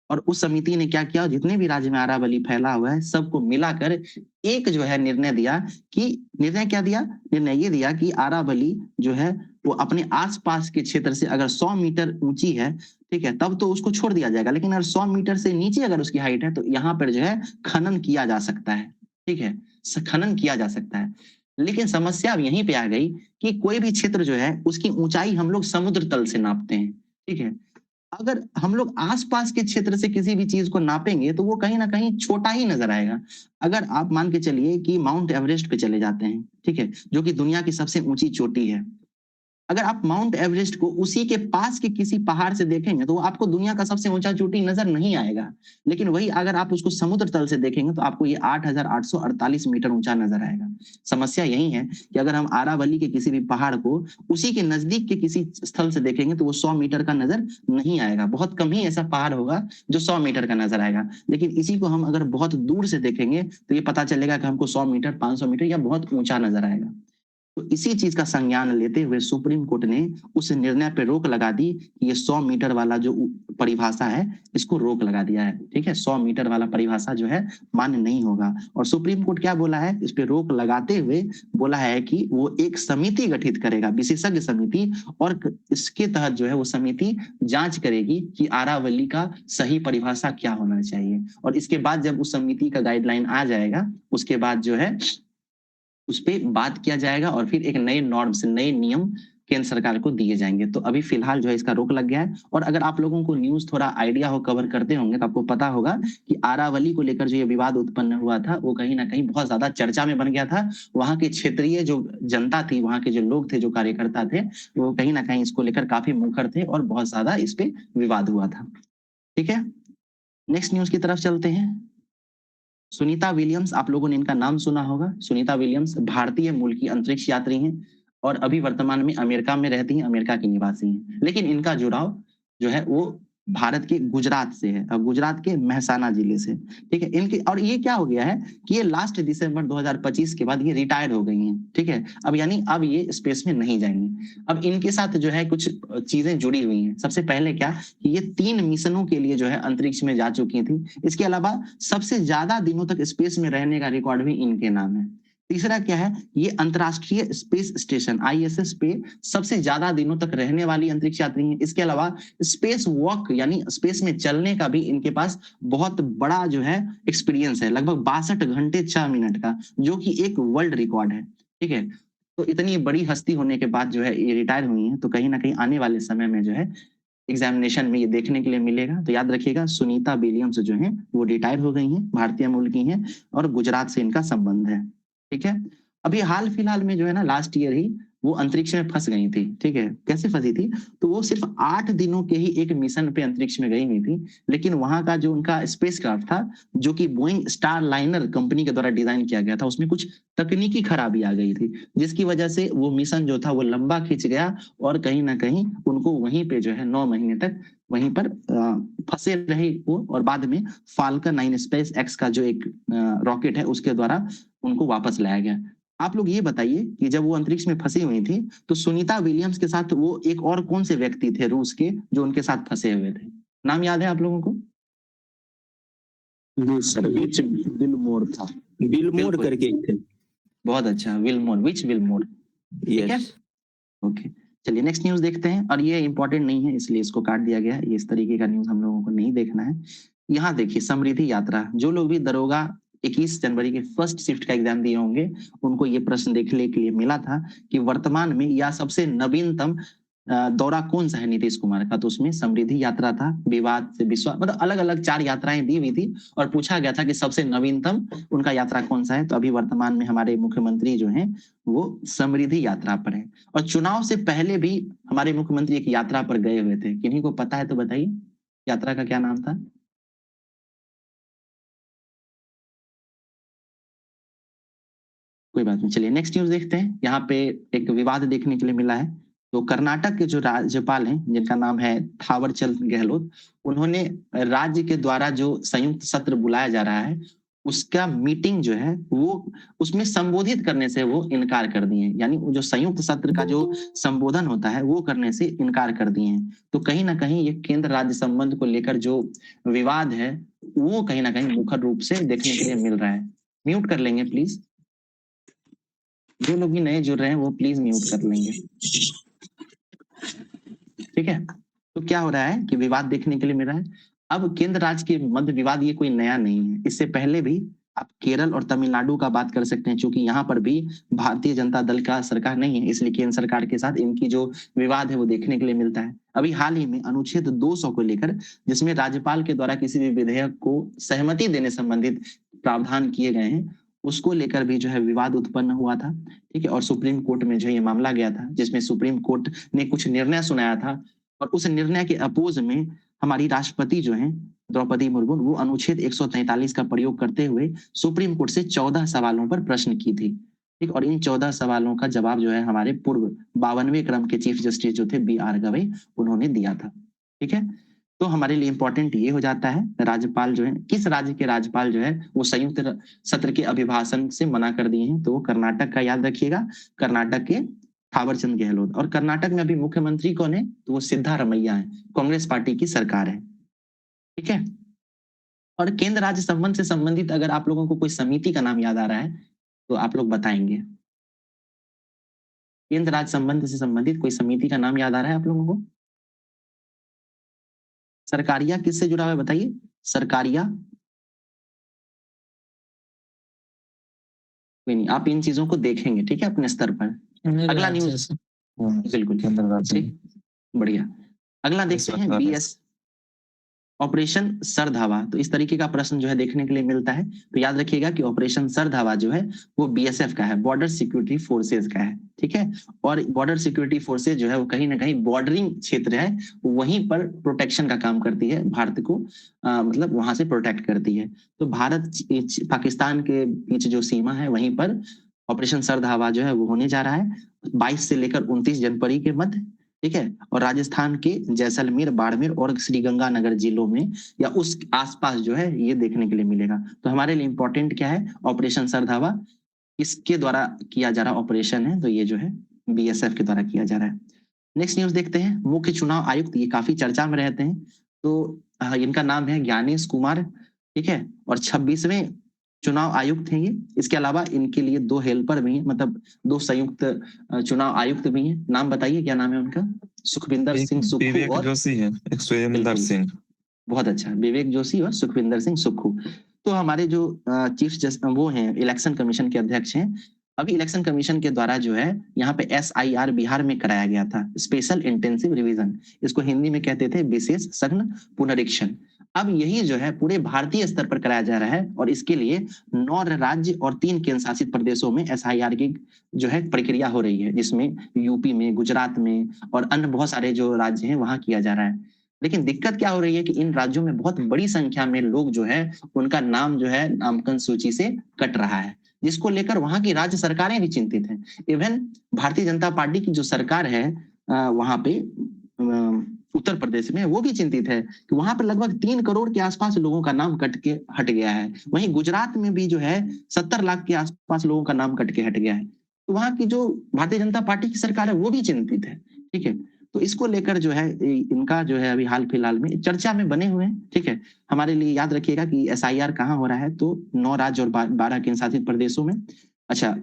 और उस समिति ने क्या किया, जितने भी राज्य में आरावली फैला हुआ है सबको मिलाकर एक जो है निर्णय दिया कि निर्णय क्या दिया, निर्णय ये दिया कि आरावली जो है वो अपने आसपास के क्षेत्र से अगर 100 मीटर ऊंची है, ठीक है, तब तो उसको छोड़ दिया जाएगा, लेकिन अगर 100 मीटर से नीचे अगर उसकी हाइट है तो यहाँ पर जो है खनन किया जा सकता है, ठीक है, खनन किया जा सकता है। लेकिन समस्या अब यहीं पे आ गई कि कोई भी क्षेत्र जो है उसकी ऊंचाई हम लोग समुद्र तल से नापते हैं, ठीक है। अगर हम लोग आसपास के क्षेत्र से किसी भी चीज को नापेंगे तो वो कहीं ना कहीं छोटा ही नजर आएगा। अगर आप मान के चलिए कि माउंट एवरेस्ट पे चले जाते हैं, ठीक है, जो कि दुनिया की सबसे ऊंची चोटी है, अगर आप माउंट एवरेस्ट को उसी के पास के किसी पहाड़ से देखेंगे तो आपको दुनिया का सबसे ऊंचा चोटी नजर नहीं आएगा। लेकिन वही अगर आप उसको समुद्र तल से देखेंगे तो आपको ये 8,848 मीटर ऊंचा नजर आएगा। समस्या यही है कि अगर हम आरावली के किसी भी पहाड़ को उसी के नजदीक के किसी स्थल से देखेंगे तो वो 100 मीटर का नजर नहीं आएगा। बहुत कम ही ऐसा पहाड़ होगा जो 100 मीटर का नजर आएगा। लेकिन इसी को हम अगर बहुत दूर से देखेंगे तो ये पता चलेगा कि हमको 100 मीटर, 500 मीटर या बहुत ऊंचा नजर आएगा। तो इसी चीज का संज्ञान लेते हुए सुप्रीम कोर्ट ने उस निर्णय पे रोक लगा दी कि ये 100 मीटर वाला जो परिभाषा है इसको रोक लगा दिया है, ठीक है। 100 मीटर वाला परिभाषा जो है मान्य नहीं होगा। और सुप्रीम कोर्ट क्या बोला है, इस पे रोक लगाते हुए बोला है कि वो एक समिति गठित करेगा, विशेषज्ञ समिति, और इसके तहत जो है वो समिति जांच करेगी कि आरावली का सही परिभाषा क्या होना चाहिए। और इसके बाद जब उस समिति का गाइडलाइन आ जाएगा उसके बाद जो है उस पर बात किया जाएगा और फिर एक नए नॉर्म्स, नए नियम केंद्र सरकार को दिए जाएंगे। तो अभी फिलहाल जो है इसका रोक लग गया है। और अगर आप लोगों को न्यूज थोड़ा आइडिया हो, कवर करते होंगे तो आपको पता होगा कि आरावली को लेकर जो ये विवाद उत्पन्न हुआ था वो कहीं ना कहीं बहुत ज्यादा चर्चा में बन गया था। वहां के क्षेत्रीय जो जनता थी, वहां के जो लोग थे, जो कार्यकर्ता थे, वो कहीं ना कहीं इसको लेकर काफी मुखर थे और बहुत ज्यादा इस पे विवाद हुआ था, ठीक है। नेक्स्ट न्यूज की तरफ चलते हैं। सुनीता विलियम्स, आप लोगों ने इनका नाम सुना होगा। सुनीता विलियम्स भारतीय मूल की अंतरिक्ष यात्री हैं और अभी वर्तमान में अमेरिका में रहती हैं, अमेरिका की निवासी हैं। लेकिन इनका जुड़ाव जो है वो भारत के गुजरात से है, और गुजरात के मेहसाना जिले से, ठीक है। इनके और ये क्या हो गया है कि ये लास्ट दिसंबर 2025 के बाद ये रिटायर हो गई हैं, ठीक है। अब यानी अब ये स्पेस में नहीं जाएंगी। अब इनके साथ जो है कुछ चीजें जुड़ी हुई हैं। सबसे पहले क्या कि ये 3 मिशनों के लिए जो है अंतरिक्ष में जा चुकी थी। इसके अलावा सबसे ज्यादा दिनों तक स्पेस में रहने का रिकॉर्ड भी इनके नाम है। तीसरा क्या है, ये अंतरराष्ट्रीय स्पेस स्टेशन ISS पे सबसे ज्यादा दिनों तक रहने वाली अंतरिक्ष यात्री हैं। इसके अलावा स्पेस वॉक यानी स्पेस में चलने का भी इनके पास बहुत बड़ा जो है एक्सपीरियंस है, लगभग 62 घंटे 6 मिनट का, जो कि एक वर्ल्ड रिकॉर्ड है, ठीक है। तो इतनी बड़ी हस्ती होने के बाद जो है ये रिटायर हुई है, तो कहीं ना कहीं आने वाले समय में जो है एग्जामिनेशन में ये देखने के लिए मिलेगा। तो याद रखिएगा, सुनीता विलियम्स जो है वो रिटायर हो गई हैं, भारतीय मूल की हैं और गुजरात से इनका संबंध है, ठीक है। अभी हाल फिलहाल में जो है ना, लास्ट ईयर ही वो अंतरिक्ष में फंस गई थी, ठीक है। कैसे फंसी थी, तो वो सिर्फ 8 दिनों के ही एक मिशन पे अंतरिक्ष में गई हुई थी। लेकिन वहां का जो उनका स्पेसक्राफ्ट था, जो कि बोइंग स्टार लाइनर कंपनी के द्वारा डिजाइन किया गया था, उसमें कुछ तकनीकी खराबी आ गई थी, जिसकी वजह से वो मिशन जो था वो लंबा खिंच गया और कहीं ना कहीं उनको वहीं पे जो है 9 महीने तक वहीं पर फंसे रहे वो। और बाद में फाल्कन 9 स्पेस एक्स का जो एक रॉकेट है उसके द्वारा उनको वापस लाया गया। आप लोग ये बताइए कि जब वो अंतरिक्ष में फंसी हुई थी तो सुनीता विलियम्स के साथ वो एक और कौन से व्यक्ति थे रूस के जो उनके साथ फंसे हुए थे? नाम याद है आप लोगों को?
विलमोर था,
बिलमोर करके थे।
बहुत अच्छा, विलमोर, विच विलमोर, ठीक है। ओके, चलिए नेक्स्ट न्यूज देखते हैं। और ये इंपॉर्टेंट नहीं है इसलिए इसको काट दिया गया है, ये इस तरीके का न्यूज हम लोगों को नहीं देखना है। यहाँ देखिए, समृद्धि यात्रा, जो लोग भी दरोगा 21 जनवरी के फर्स्ट शिफ्ट का एग्जाम दिए होंगे उनको ये प्रश्न देखने के लिए मिला था कि वर्तमान में या सबसे नवीनतम दौरा कौन सा है नीतीश कुमार का, तो उसमें समृद्धि यात्रा था। विवाद से विश्वास, मतलब अलग अलग 4 यात्राएं दी हुई थी और पूछा गया था कि सबसे नवीनतम उनका यात्रा कौन सा है। तो अभी वर्तमान में हमारे मुख्यमंत्री जो हैं वो समृद्धि यात्रा पर है। और चुनाव से पहले भी हमारे मुख्यमंत्री एक यात्रा पर गए हुए थे। किन्हीं को पता है तो बताइए यात्रा का क्या नाम था? कोई बात नहीं, चलिए नेक्स्ट न्यूज देखते हैं। यहाँ पे एक विवाद देखने के लिए मिला है। तो कर्नाटक के जो राज्यपाल हैं जिनका नाम है थावरचंद गहलोत, उन्होंने राज्य के द्वारा जो संयुक्त सत्र बुलाया जा रहा है उसका मीटिंग जो है वो उसमें संबोधित करने से वो इनकार कर दिए हैं। यानी जो संयुक्त सत्र का जो संबोधन होता है वो करने से इनकार कर दिए हैं। तो कहीं ना कहीं ये केंद्र राज्य संबंध को लेकर जो विवाद है वो कहीं ना कहीं मुखर रूप से देखने के लिए मिल रहा है। म्यूट कर लेंगे प्लीज, जो लोग भी नए जुड़ रहे हैं वो प्लीज म्यूट कर लेंगे, ठीक है। तो क्या हो रहा है कि विवाद देखने के लिए मिल रहा है। अब केंद्र राज्य के मध्य विवाद ये कोई नया नहीं है, इससे पहले भी आप केरल और तमिलनाडु का बात कर सकते हैं, क्योंकि यहाँ पर भी भारतीय जनता दल का सरकार नहीं है, इसलिए केंद्र सरकार के साथ इनकी जो विवाद है वो देखने के लिए मिलता है। अभी हाल ही में अनुच्छेद 200 को लेकर, जिसमें राज्यपाल के द्वारा किसी भी विधेयक को सहमति देने संबंधित प्रावधान किए गए हैं, उसको लेकर भी जो है विवाद उत्पन्न हुआ था, ठीक है। और सुप्रीम कोर्ट में जो ये मामला गया था, जिसमें सुप्रीम कोर्ट ने कुछ निर्णय सुनाया था, और उस निर्णय के अपोज में हमारी राष्ट्रपति जो है द्रौपदी मुर्मू, वो अनुच्छेद 143 का प्रयोग करते हुए सुप्रीम कोर्ट से 14 सवालों पर प्रश्न की थी, ठीक। और इन 14 सवालों का जवाब जो है हमारे पूर्व 52वें क्रम के चीफ जस्टिस जो थे B.R. गवई, उन्होंने दिया था, ठीक है। तो हमारे लिए इंपॉर्टेंट ये हो जाता है, राज्यपाल जो है, किस राज्य के राज्यपाल जो है वो संयुक्त सत्र के अभिभाषण से मना कर दिए हैं। तो वो कर्नाटक का याद रखिएगा, कर्नाटक के थावरचंद गहलोत। और कर्नाटक में अभी मुख्यमंत्री कौन है, तो वो सिद्धारमैया है, कांग्रेस पार्टी की सरकार है, ठीक है। और केंद्र राज्य संबंध से संबंधित अगर आप लोगों को कोई समिति का नाम याद आ रहा है तो आप लोग बताएंगे। केंद्र राज्य संबंध से संबंधित कोई समिति का नाम याद आ रहा है आप लोगों को? सरकारिया किससे जुड़ा हुआ है बताइए, सरकारिया। कोई नहीं, आप इन चीजों को देखेंगे, ठीक है, अपने स्तर पर। अगला न्यूज, बिल्कुल
केंद्र राज्य
ठीक, बढ़िया। अगला देखते हैं BS ऑपरेशन सरधावा। तो इस तरीके का प्रश्न जो है देखने के लिए मिलता है। तो याद रखिएगा कि ऑपरेशन सरधावा जो है वो BSF का है, बॉर्डर सिक्योरिटी फोर्सेज का है, ठीक है। और बॉर्डर सिक्योरिटी फोर्सेज जो है वो कहीं ना कहीं बॉर्डरिंग क्षेत्र है, वहीं पर प्रोटेक्शन का काम करती है, भारत को मतलब वहां से प्रोटेक्ट करती है। तो भारत पाकिस्तान के बीच जो सीमा है वहीं पर ऑपरेशन सरधावा जो है वो होने जा रहा है 22 से लेकर 29 जनवरी के मध्य, ठीक है। और राजस्थान के जैसलमेर, बाड़मेर और श्रीगंगानगर जिलों में या उस आसपास जो है ये देखने के लिए मिलेगा। तो हमारे लिए इंपॉर्टेंट क्या है, ऑपरेशन सरधावा किसके द्वारा किया जा रहा ऑपरेशन है, तो ये जो है BSF के द्वारा किया जा रहा है। नेक्स्ट न्यूज देखते हैं, मुख्य चुनाव आयुक्त, ये काफी चर्चा में रहते हैं। तो इनका नाम है ज्ञानेश कुमार, ठीक है। और 26वें चुनाव आयुक्त हैं ये। इसके अलावा इनके लिए 2 हेल्पर भी हैं, मतलब 2 संयुक्त चुनाव आयुक्त भी हैं। नाम बताइए क्या नाम है उनका? सुखविंदर सिंह सुक्खू
विवेक
और
जोशी है, एक सुरेंद्र
बिल्कुल,
सिंह।
बहुत अच्छा, विवेक जोशी और सुखविंदर सिंह सुक्खू। तो हमारे जो चीफ जस्ट वो हैं, इलेक्शन कमीशन के अध्यक्ष हैं। अभी इलेक्शन कमीशन के द्वारा जो है यहाँ पे SIR बिहार में कराया गया था, स्पेशल इंटेंसिव रिवीजन, इसको हिंदी में कहते थे विशेष सघन पुनरीक्षण। अब यही जो है पूरे भारतीय स्तर पर कराया जा रहा है, और इसके लिए 9 राज्य और 3 केंद्र शासित प्रदेशों में SIR की जो है प्रक्रिया हो रही है, जिसमें यूपी में, गुजरात में और अन्य बहुत सारे जो राज्य हैं वहां किया जा रहा है। लेकिन दिक्कत क्या हो रही है कि इन राज्यों में बहुत बड़ी संख्या में लोग जो है उनका नाम जो है नामांकन सूची से कट रहा है, जिसको लेकर वहां की राज्य सरकारें भी चिंतित हैं। इवन भारतीय जनता पार्टी की जो सरकार है वहां पे उत्तर प्रदेश में, वो भी चिंतित है कि वहां पर लगभग 3 करोड़ के आसपास लोगों का नाम कट के हट गया है। वहीं गुजरात में भी जो है 70 लाख के आसपास लोगों का नाम कट के हट गया है। तो वहां की जो भारतीय जनता पार्टी की सरकार है वो भी चिंतित है, ठीक है। तो इसको लेकर जो है इनका जो है अभी हाल फिलहाल में चर्चा में बने हुए हैं, ठीक है। हमारे लिए याद रखिएगा कि SIR कहाँ हो रहा है, तो 9 राज्य और 12 केंद्र शासित प्रदेशों में। अच्छा,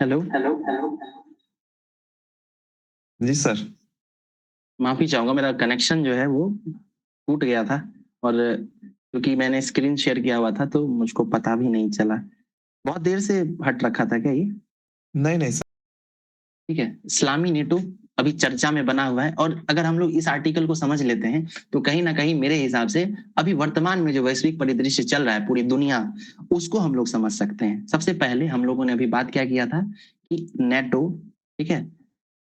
हेलो।
जी सर।
माफी चाहूंगा, मेरा कनेक्शन जो है वो टूट गया था, और क्योंकि मैंने स्क्रीन शेयर किया हुआ था तो मुझको पता भी नहीं चला। बहुत देर से हट रखा था क्या ये?
नहीं नहीं सर।
ठीक है, इस्लामी नेटो अभी चर्चा में बना हुआ है, और अगर हम लोग इस आर्टिकल को समझ लेते हैं तो कहीं ना कहीं मेरे हिसाब से अभी वर्तमान में जो वैश्विक परिदृश्य चल रहा है पूरी दुनिया, उसको हम लोग समझ सकते हैं। सबसे पहले हम लोगों ने अभी बात क्या किया था कि नेटो, ठीक है,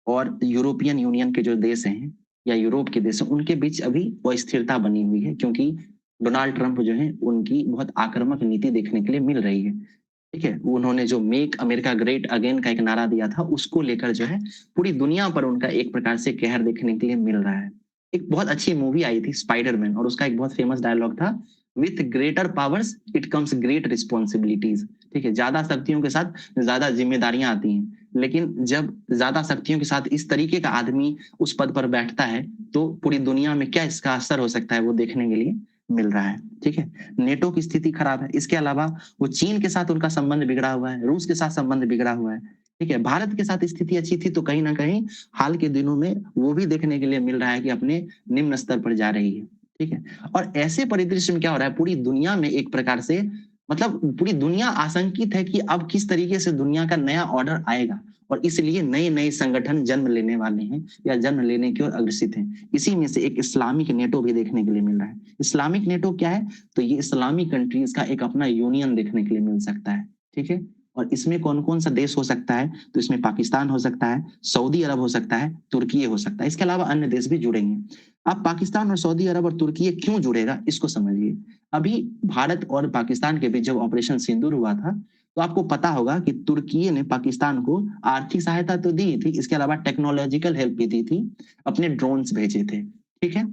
और यूरोपियन यूनियन के जो देश हैं या यूरोप के देश हैं, उनके बीच अभी अस्थिरता बनी हुई है, क्योंकि डोनाल्ड ट्रंप जो है उनकी बहुत आक्रामक नीति देखने के लिए मिल रही है। ठीक है, उन्होंने जो मेक अमेरिका ग्रेट अगेन का एक नारा दिया था, उसको लेकर जो है पूरी दुनिया पर उनका एक प्रकार से कहर देखने के लिए मिल रहा है। एक बहुत अच्छी मूवी आई थी स्पाइडरमैन, और उसका एक बहुत फेमस डायलॉग था, with greater powers it comes great responsibilities. ठीक है, ज्यादा शक्तियों के साथ ज्यादा जिम्मेदारियां आती हैं, लेकिन जब ज्यादा शक्तियों के साथ इस तरीके का आदमी उस पद पर बैठता है तो पूरी दुनिया में क्या इसका असर हो सकता है वो देखने के लिए मिल रहा है। ठीक है, नेटो की स्थिति खराब है, इसके अलावा वो चीन के साथ उनका संबंध बिगड़ा हुआ है, रूस के साथ संबंध बिगड़ा हुआ है। ठीक है, भारत के साथ स्थिति अच्छी थी तो कहीं ना कहीं हाल के दिनों में वो भी देखने के लिए मिल रहा है कि अपने निम्न स्तर पर जा रही है। ठीक है, और ऐसे परिदृश्य में क्या हो रहा है, पूरी दुनिया में एक प्रकार से मतलब पूरी दुनिया आशंकित है कि अब किस तरीके से दुनिया का नया ऑर्डर आएगा, और इसलिए नए नए संगठन जन्म लेने वाले हैं या जन्म लेने की ओर अग्रसित हैं। इसी में से एक इस्लामिक नेटो भी देखने के लिए मिल रहा है। इस्लामिक नेटो क्या है, तो ये इस्लामिक कंट्रीज का एक अपना यूनियन देखने के लिए मिल सकता है। ठीक है, और इसमें कौन कौन सा देश हो सकता है, तो इसमें पाकिस्तान हो सकता है, सऊदी अरब हो सकता है, तुर्की हो सकता है, इसके अलावा अन्य देश भी जुड़ेंगे। अब पाकिस्तान और सऊदी अरब और तुर्की क्यों जुड़ेगा इसको समझिए। अभी भारत और पाकिस्तान के बीच जब ऑपरेशन सिंदूर हुआ था तो आपको पता होगा कि तुर्की ने पाकिस्तान को आर्थिक सहायता तो दी थी, इसके अलावा टेक्नोलॉजिकल हेल्प भी दी थी, अपने ड्रोन्स भेजे थे। ठीक है,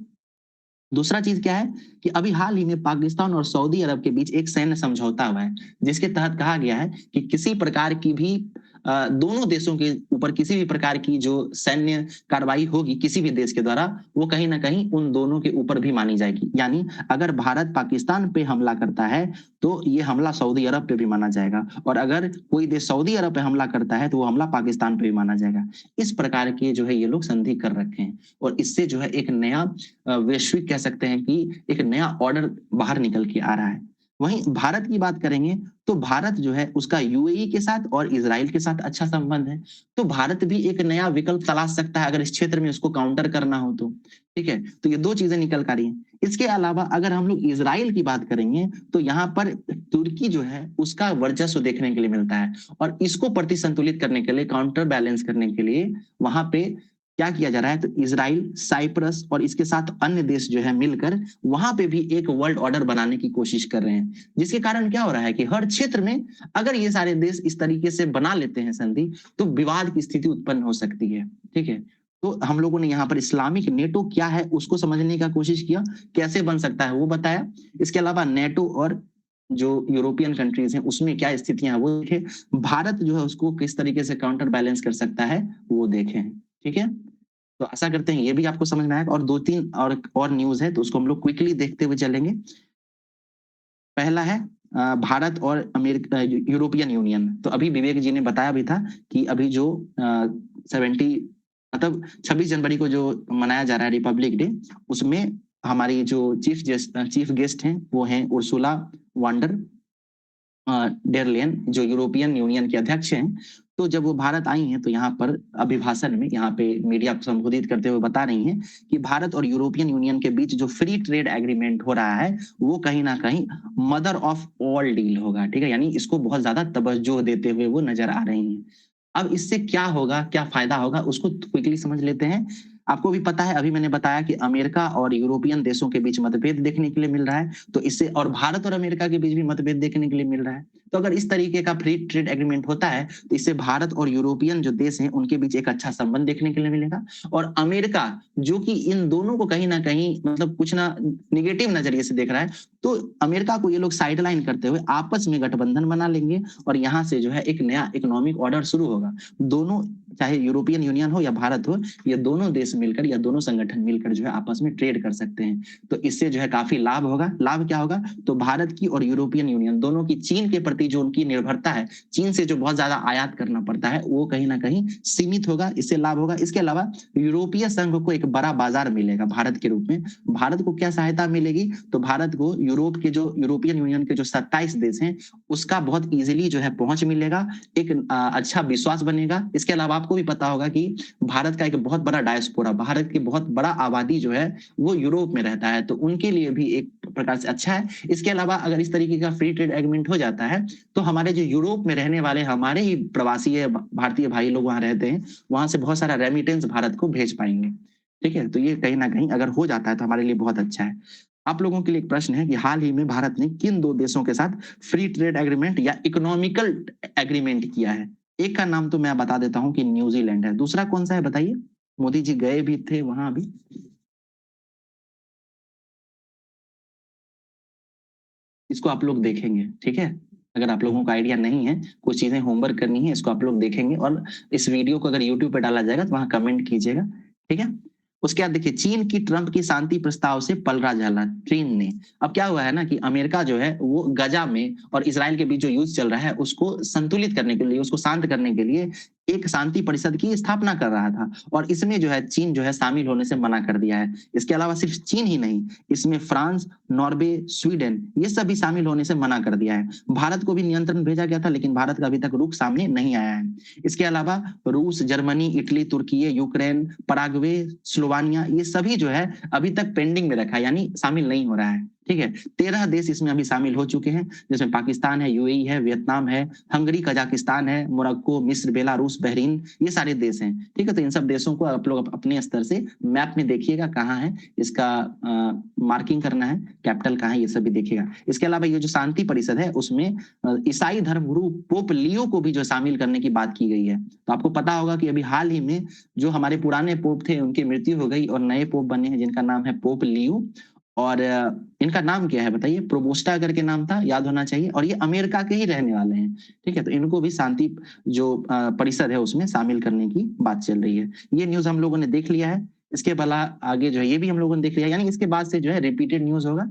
दूसरा चीज क्या है कि अभी हाल ही में पाकिस्तान और सऊदी अरब के बीच एक सैन्य समझौता हुआ है, जिसके तहत कहा गया है कि किसी प्रकार की भी दोनों देशों के ऊपर किसी भी प्रकार की जो सैन्य कार्रवाई होगी किसी भी देश के द्वारा, वो कहीं ना कहीं उन दोनों के ऊपर भी मानी जाएगी। यानी अगर भारत पाकिस्तान पे हमला करता है तो ये हमला सऊदी अरब पे भी माना जाएगा, और अगर कोई देश सऊदी अरब पे हमला करता है तो वो हमला पाकिस्तान पे भी माना जाएगा। इस प्रकार के जो है ये लोग संधि कर रखे हैं, और इससे जो है एक नया वैश्विक कह सकते हैं कि एक नया ऑर्डर बाहर निकल के आ रहा है। वहीं भारत की बात करेंगे तो भारत जो है उसका यूएई के साथ और इजराइल के साथ अच्छा संबंध है, तो भारत भी एक नया विकल्प तलाश सकता है अगर इस क्षेत्र में उसको काउंटर करना हो तो। ठीक है, तो ये दो चीजें निकल कर रही हैं। इसके अलावा अगर हम लोग इजराइल की बात करेंगे तो यहाँ पर तुर्की जो है उसका वर्चस्व देखने के लिए मिलता है, और इसको प्रतिसंतुलित करने के लिए, काउंटर बैलेंस करने के लिए वहां पे क्या किया जा रहा है, तो इजराइल, साइप्रस और इसके साथ अन्य देश जो है मिलकर वहां पे भी एक वर्ल्ड ऑर्डर बनाने की कोशिश कर रहे हैं, जिसके कारण क्या हो रहा है कि हर क्षेत्र में अगर ये सारे देश इस तरीके से बना लेते हैं संधि तो विवाद की स्थिति उत्पन्न हो सकती है। ठीक है, तो हम लोगों ने यहाँ पर इस्लामिक नेटो क्या है उसको समझने का कोशिश किया, कैसे बन सकता है वो बताया। इसके अलावा नेटो और जो यूरोपियन कंट्रीज हैं उसमें क्या स्थितियां वो देखे, भारत जो है उसको किस तरीके से काउंटर बैलेंस कर सकता है वो देखें। ठीक है, तो आशा करते हैं ये भी आपको समझ में आएगा, और दो तीन और न्यूज है तो उसको हम लोग क्विकली देखते हुए चलेंगे। पहला है भारत और अमेरिका यूरोपियन यूनियन। तो अभी विवेक जी ने बताया भी था कि अभी जो 70 मतलब 26 जनवरी को जो मनाया जा रहा है रिपब्लिक डे, उसमें हमारी जो चीफ गेस्ट हैं वो हैं उर्सुला वांडर डेरलेन, जो यूरोपियन यूनियन के अध्यक्ष हैं। तो जब वो भारत आई हैं तो यहाँ पर अभिभाषण में यहाँ पे मीडिया को संबोधित करते हुए बता रही हैं कि भारत और यूरोपियन यूनियन के बीच जो फ्री ट्रेड एग्रीमेंट हो रहा है वो कहीं ना कहीं मदर ऑफ ऑल डील होगा। ठीक है, यानी इसको बहुत ज्यादा तवज्जो देते हुए वो नजर आ रही हैं। अब इससे क्या होगा, क्या फायदा होगा उसको क्विकली समझ लेते हैं। आपको भी पता है, अभी मैंने बताया कि अमेरिका और यूरोपियन देशों के बीच मतभेद देखने के लिए मिल रहा है, तो इससे और भारत और अमेरिका के बीच भी मतभेद देखने के लिए मिल रहा है। तो अगर इस तरीके का फ्री ट्रेड एग्रीमेंट होता है तो इससे भारत और यूरोपियन जो देश हैं उनके बीच एक अच्छा संबंध देखने के लिए मिलेगा, और अमेरिका जो कि इन दोनों को कहीं ना कहीं मतलब कुछ ना निगेटिव नजरिए से देख रहा है, तो अमेरिका को ये लोग साइडलाइन करते हुए आपस में गठबंधन बना लेंगे, और यहाँ से जो है एक नया इकोनॉमिक ऑर्डर शुरू होगा। दोनों, चाहे यूरोपियन यूनियन हो या भारत हो, ये दोनों देश मिलकर या दोनों संगठन मिलकर जो है आपस में ट्रेड कर सकते हैं। तो इससे जो है काफी लाभ होगा। लाभ क्या होगा, तो भारत की और यूरोपियन यूनियन दोनों की चीन के प्रति सिक्योरिटी जो उनकी निर्भरता है चीन से जो बहुत ज्यादा आयात करना पड़ता है वो कहीं ना कहीं सीमित होगा, इससे लाभ होगा। इसके अलावा यूरोपीय संघ को एक बड़ा बाजार मिलेगा भारत के रूप में। भारत को क्या सहायता मिलेगी, तो भारत को यूरोपियन यूनियन के जो 27 देश हैं उसका बहुत इजीली जो है पहुंच मिलेगा, एक अच्छा विश्वास बनेगा। इसके अलावा आपको भी पता होगा कि भारत का एक बहुत बड़ा डायस्पोरा, भारत की बहुत बड़ा आबादी जो है वो यूरोप में रहता है, तो उनके लिए भी एक प्रकार से अच्छा है। इसके अलावा अगर इस तरीके का फ्री ट्रेड एग्रीमेंट हो जाता है तो हमारे जो यूरोप में रहने वाले हमारे ही प्रवासी भारतीय भाई लोग वहां रहते हैं, वहां से बहुत सारा रेमिटेंस भारत को भेज पाएंगे। ठीक है, तो ये कहीं ना कहीं अगर हो जाता है तो हमारे लिए बहुत अच्छा है। आप लोगों के लिए एक प्रश्न है कि हाल ही में भारत ने किन 2 देशों के साथ फ्री ट्रेड एग्रीमेंट या इकोनॉमिकल एग्रीमेंट किया है? एक का नाम तो मैं बता देता हूं कि न्यूजीलैंड है, दूसरा कौन सा है बताइए? मोदी जी गए भी थे वहां अभी। इसको आप लोग देखेंगे, ठीक है? अगर आप लोगों को आइडिया नहीं है, कुछ चीजें होमवर्क करनी है, इसको आप लोग देखेंगे और इस वीडियो को अगर यूट्यूब पे डाला जाएगा तो वहां कमेंट कीजिएगा, ठीक है? उसके बाद देखिए, चीन की ट्रंप की शांति प्रस्ताव से पलड़ा झाला चीन ने। अब क्या हुआ है ना कि अमेरिका जो है वो गजा में और इजराइल के बीच जो युद्ध चल रहा है उसको संतुलित करने के लिए, उसको शांत करने के लिए एक शांति परिषद की स्थापना कर रहा था और इसमें जो है चीन जो है शामिल होने से मना कर दिया है। इसके अलावा सिर्फ चीन ही नहीं, इसमें फ्रांस, नॉर्वे, स्वीडन ये सब भी शामिल होने से मना कर दिया है। भारत को भी नियंत्रण भेजा गया था लेकिन भारत का अभी तक रुख सामने नहीं आया है। इसके अलावा रूस, जर्मनी, इटली, तुर्की, यूक्रेन, पराग्वे, स्लोवानिया ये सभी जो है अभी तक पेंडिंग में रखा है, यानी शामिल नहीं हो रहा है। ठीक है, 13 देश इसमें अभी शामिल हो चुके हैं, जिसमें पाकिस्तान है, यूएई है, वियतनाम है, हंगरी, कजाकिस्तान है, मोरक्को, मिस्र, बेलारूस, बहरीन, ये सारे देश हैं। ठीक है, तो इन सब देशों को आप लोग अपने स्तर से मैप में देखिएगा कहाँ है, इसका मार्किंग करना है, कैपिटल कहाँ है, ये सब भी देखिएगा। इसके अलावा ये जो शांति परिषद है उसमें ईसाई धर्म गुरु पोप लियो को भी जो शामिल करने की बात की गई है। तो आपको पता होगा कि अभी हाल ही में जो हमारे पुराने पोप थे उनकी मृत्यु हो गई और नए पोप बने हैं जिनका नाम है पोप लियो, और इनका नाम क्या है बताइए? प्रोबोस्टा करके नाम था, याद होना चाहिए, और ये अमेरिका के ही रहने वाले हैं। ठीक है, तो इनको भी शांति जो परिषद है उसमें शामिल करने की बात चल रही है। ये न्यूज हम लोगों ने देख लिया है। इसके भला आगे जो है ये भी हम लोगों ने देख लिया, यानी इसके बाद से जो है रिपीटेड न्यूज होगा,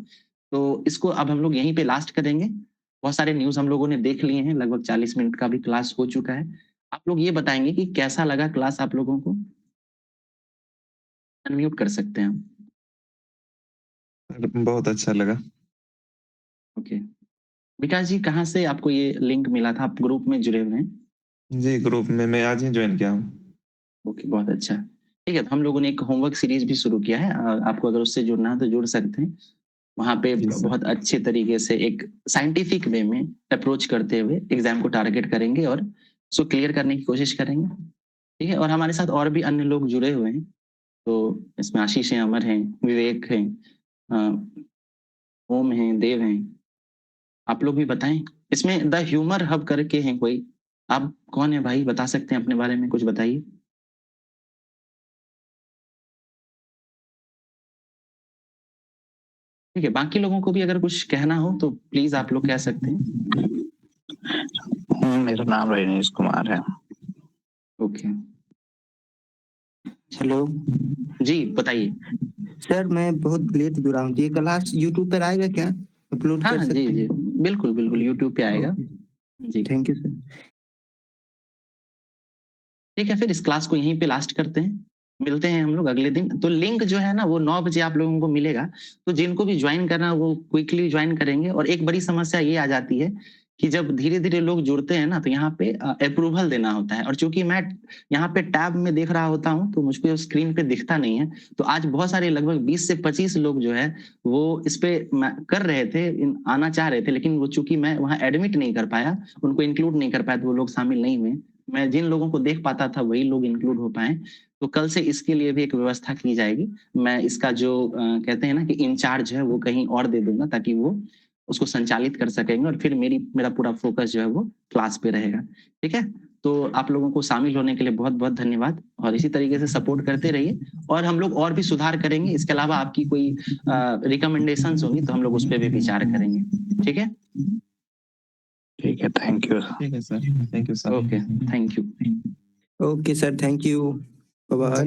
तो इसको अब हम लोग यहीं पे लास्ट करेंगे। बहुत सारे न्यूज हम लोगों ने देख लिए हैं, लगभग 40 मिनट का भी क्लास हो चुका है। आप लोग ये बताएंगे कि कैसा लगा क्लास आप लोगों को? अनम्यूट कर सकते हैं।
बहुत अच्छा लगा।
ओके, विकास जी कहाँ से आपको ये लिंक मिला था? आप ग्रुप में जुड़े हुए हैं?
जी, ग्रुप में मैं आज ही ज्वाइन किया हूँ।
ओके, बहुत अच्छा। ठीक है, तो हम लोगों ने एक होमवर्क सीरीज भी शुरू किया है, आपको अगर उससे जुड़ना है तो जुड़ सकते हैं। वहाँ पे बहुत अच्छे तरीके से एक साइंटिफिक वे में अप्रोच करते हुए एग्जाम को टारगेट करेंगे और उसको क्लियर करने की कोशिश करेंगे। ठीक है, और हमारे साथ और भी अन्य लोग जुड़े हुए हैं, तो इसमें आशीष हैं, अमर हैं, विवेक हैं, ओम हैं, देव हैं। आप लोग भी बताएं। इसमें द ह्यूमर हब करके हैं कोई, आप कौन है भाई? बता सकते हैं अपने बारे में कुछ बताइए। ठीक है, बाकी लोगों को भी अगर कुछ कहना हो तो प्लीज आप लोग कह सकते हैं।
मेरा नाम रजनीश कुमार है।
ओके,
हेलो
जी बताइए।
सर, मैं बहुत लेट जुड़ा हूँ। ये क्लास यूट्यूब पर आएगा क्या? अपलोड
हाँ
कर सकते
जी
हैं?
जी, बिल्कुल बिल्कुल यूट्यूब पे आएगा जी।
Thank you sir.
ठीक है, फिर इस क्लास को यहीं पे लास्ट करते हैं, मिलते हैं हम लोग अगले दिन। तो लिंक जो है ना वो 9 बजे आप लोगों को मिलेगा, तो जिनको भी ज्वाइन करना है वो क्विकली ज्वाइन करेंगे। और एक बड़ी समस्या ये आ जाती है कि जब धीरे धीरे लोग जुड़ते हैं ना तो यहाँ पे अप्रूवल देना होता है, और चूंकि मैं यहाँ पे टैब में देख रहा होता हूँ तो मुझको स्क्रीन पे दिखता नहीं है। तो आज बहुत सारे लगभग 20 से 25 लोग जो है वो इस पे कर रहे थे, आना चाह रहे थे, लेकिन वो चूंकि मैं वहाँ एडमिट नहीं कर पाया, उनको इंक्लूड नहीं कर पाया, तो वो लोग शामिल नहीं हुए। मैं जिन लोगों को देख पाता था वही लोग इंक्लूड हो पाए। तो कल से इसके लिए भी एक व्यवस्था की जाएगी। मैं इसका जो कहते हैं ना कि इंचार्ज है वो कहीं और दे दूंगा ताकि वो उसको संचालित कर सकेंगे, और फिर मेरा पूरा फोकस जो है वो क्लास पे रहेगा। ठीक है, तो आप लोगों को शामिल होने के लिए बहुत बहुत धन्यवाद, और इसी तरीके से सपोर्ट करते रहिए, और हम लोग और भी सुधार करेंगे। इसके अलावा आपकी कोई रिकमेंडेशंस होंगी तो हम लोग उस पर भी विचार करेंगे। ठीक है,
ठीक है, थैंक यू।
ठीक है sir, thank you sir.
Okay, thank you.
Okay sir, thank you, bye bye.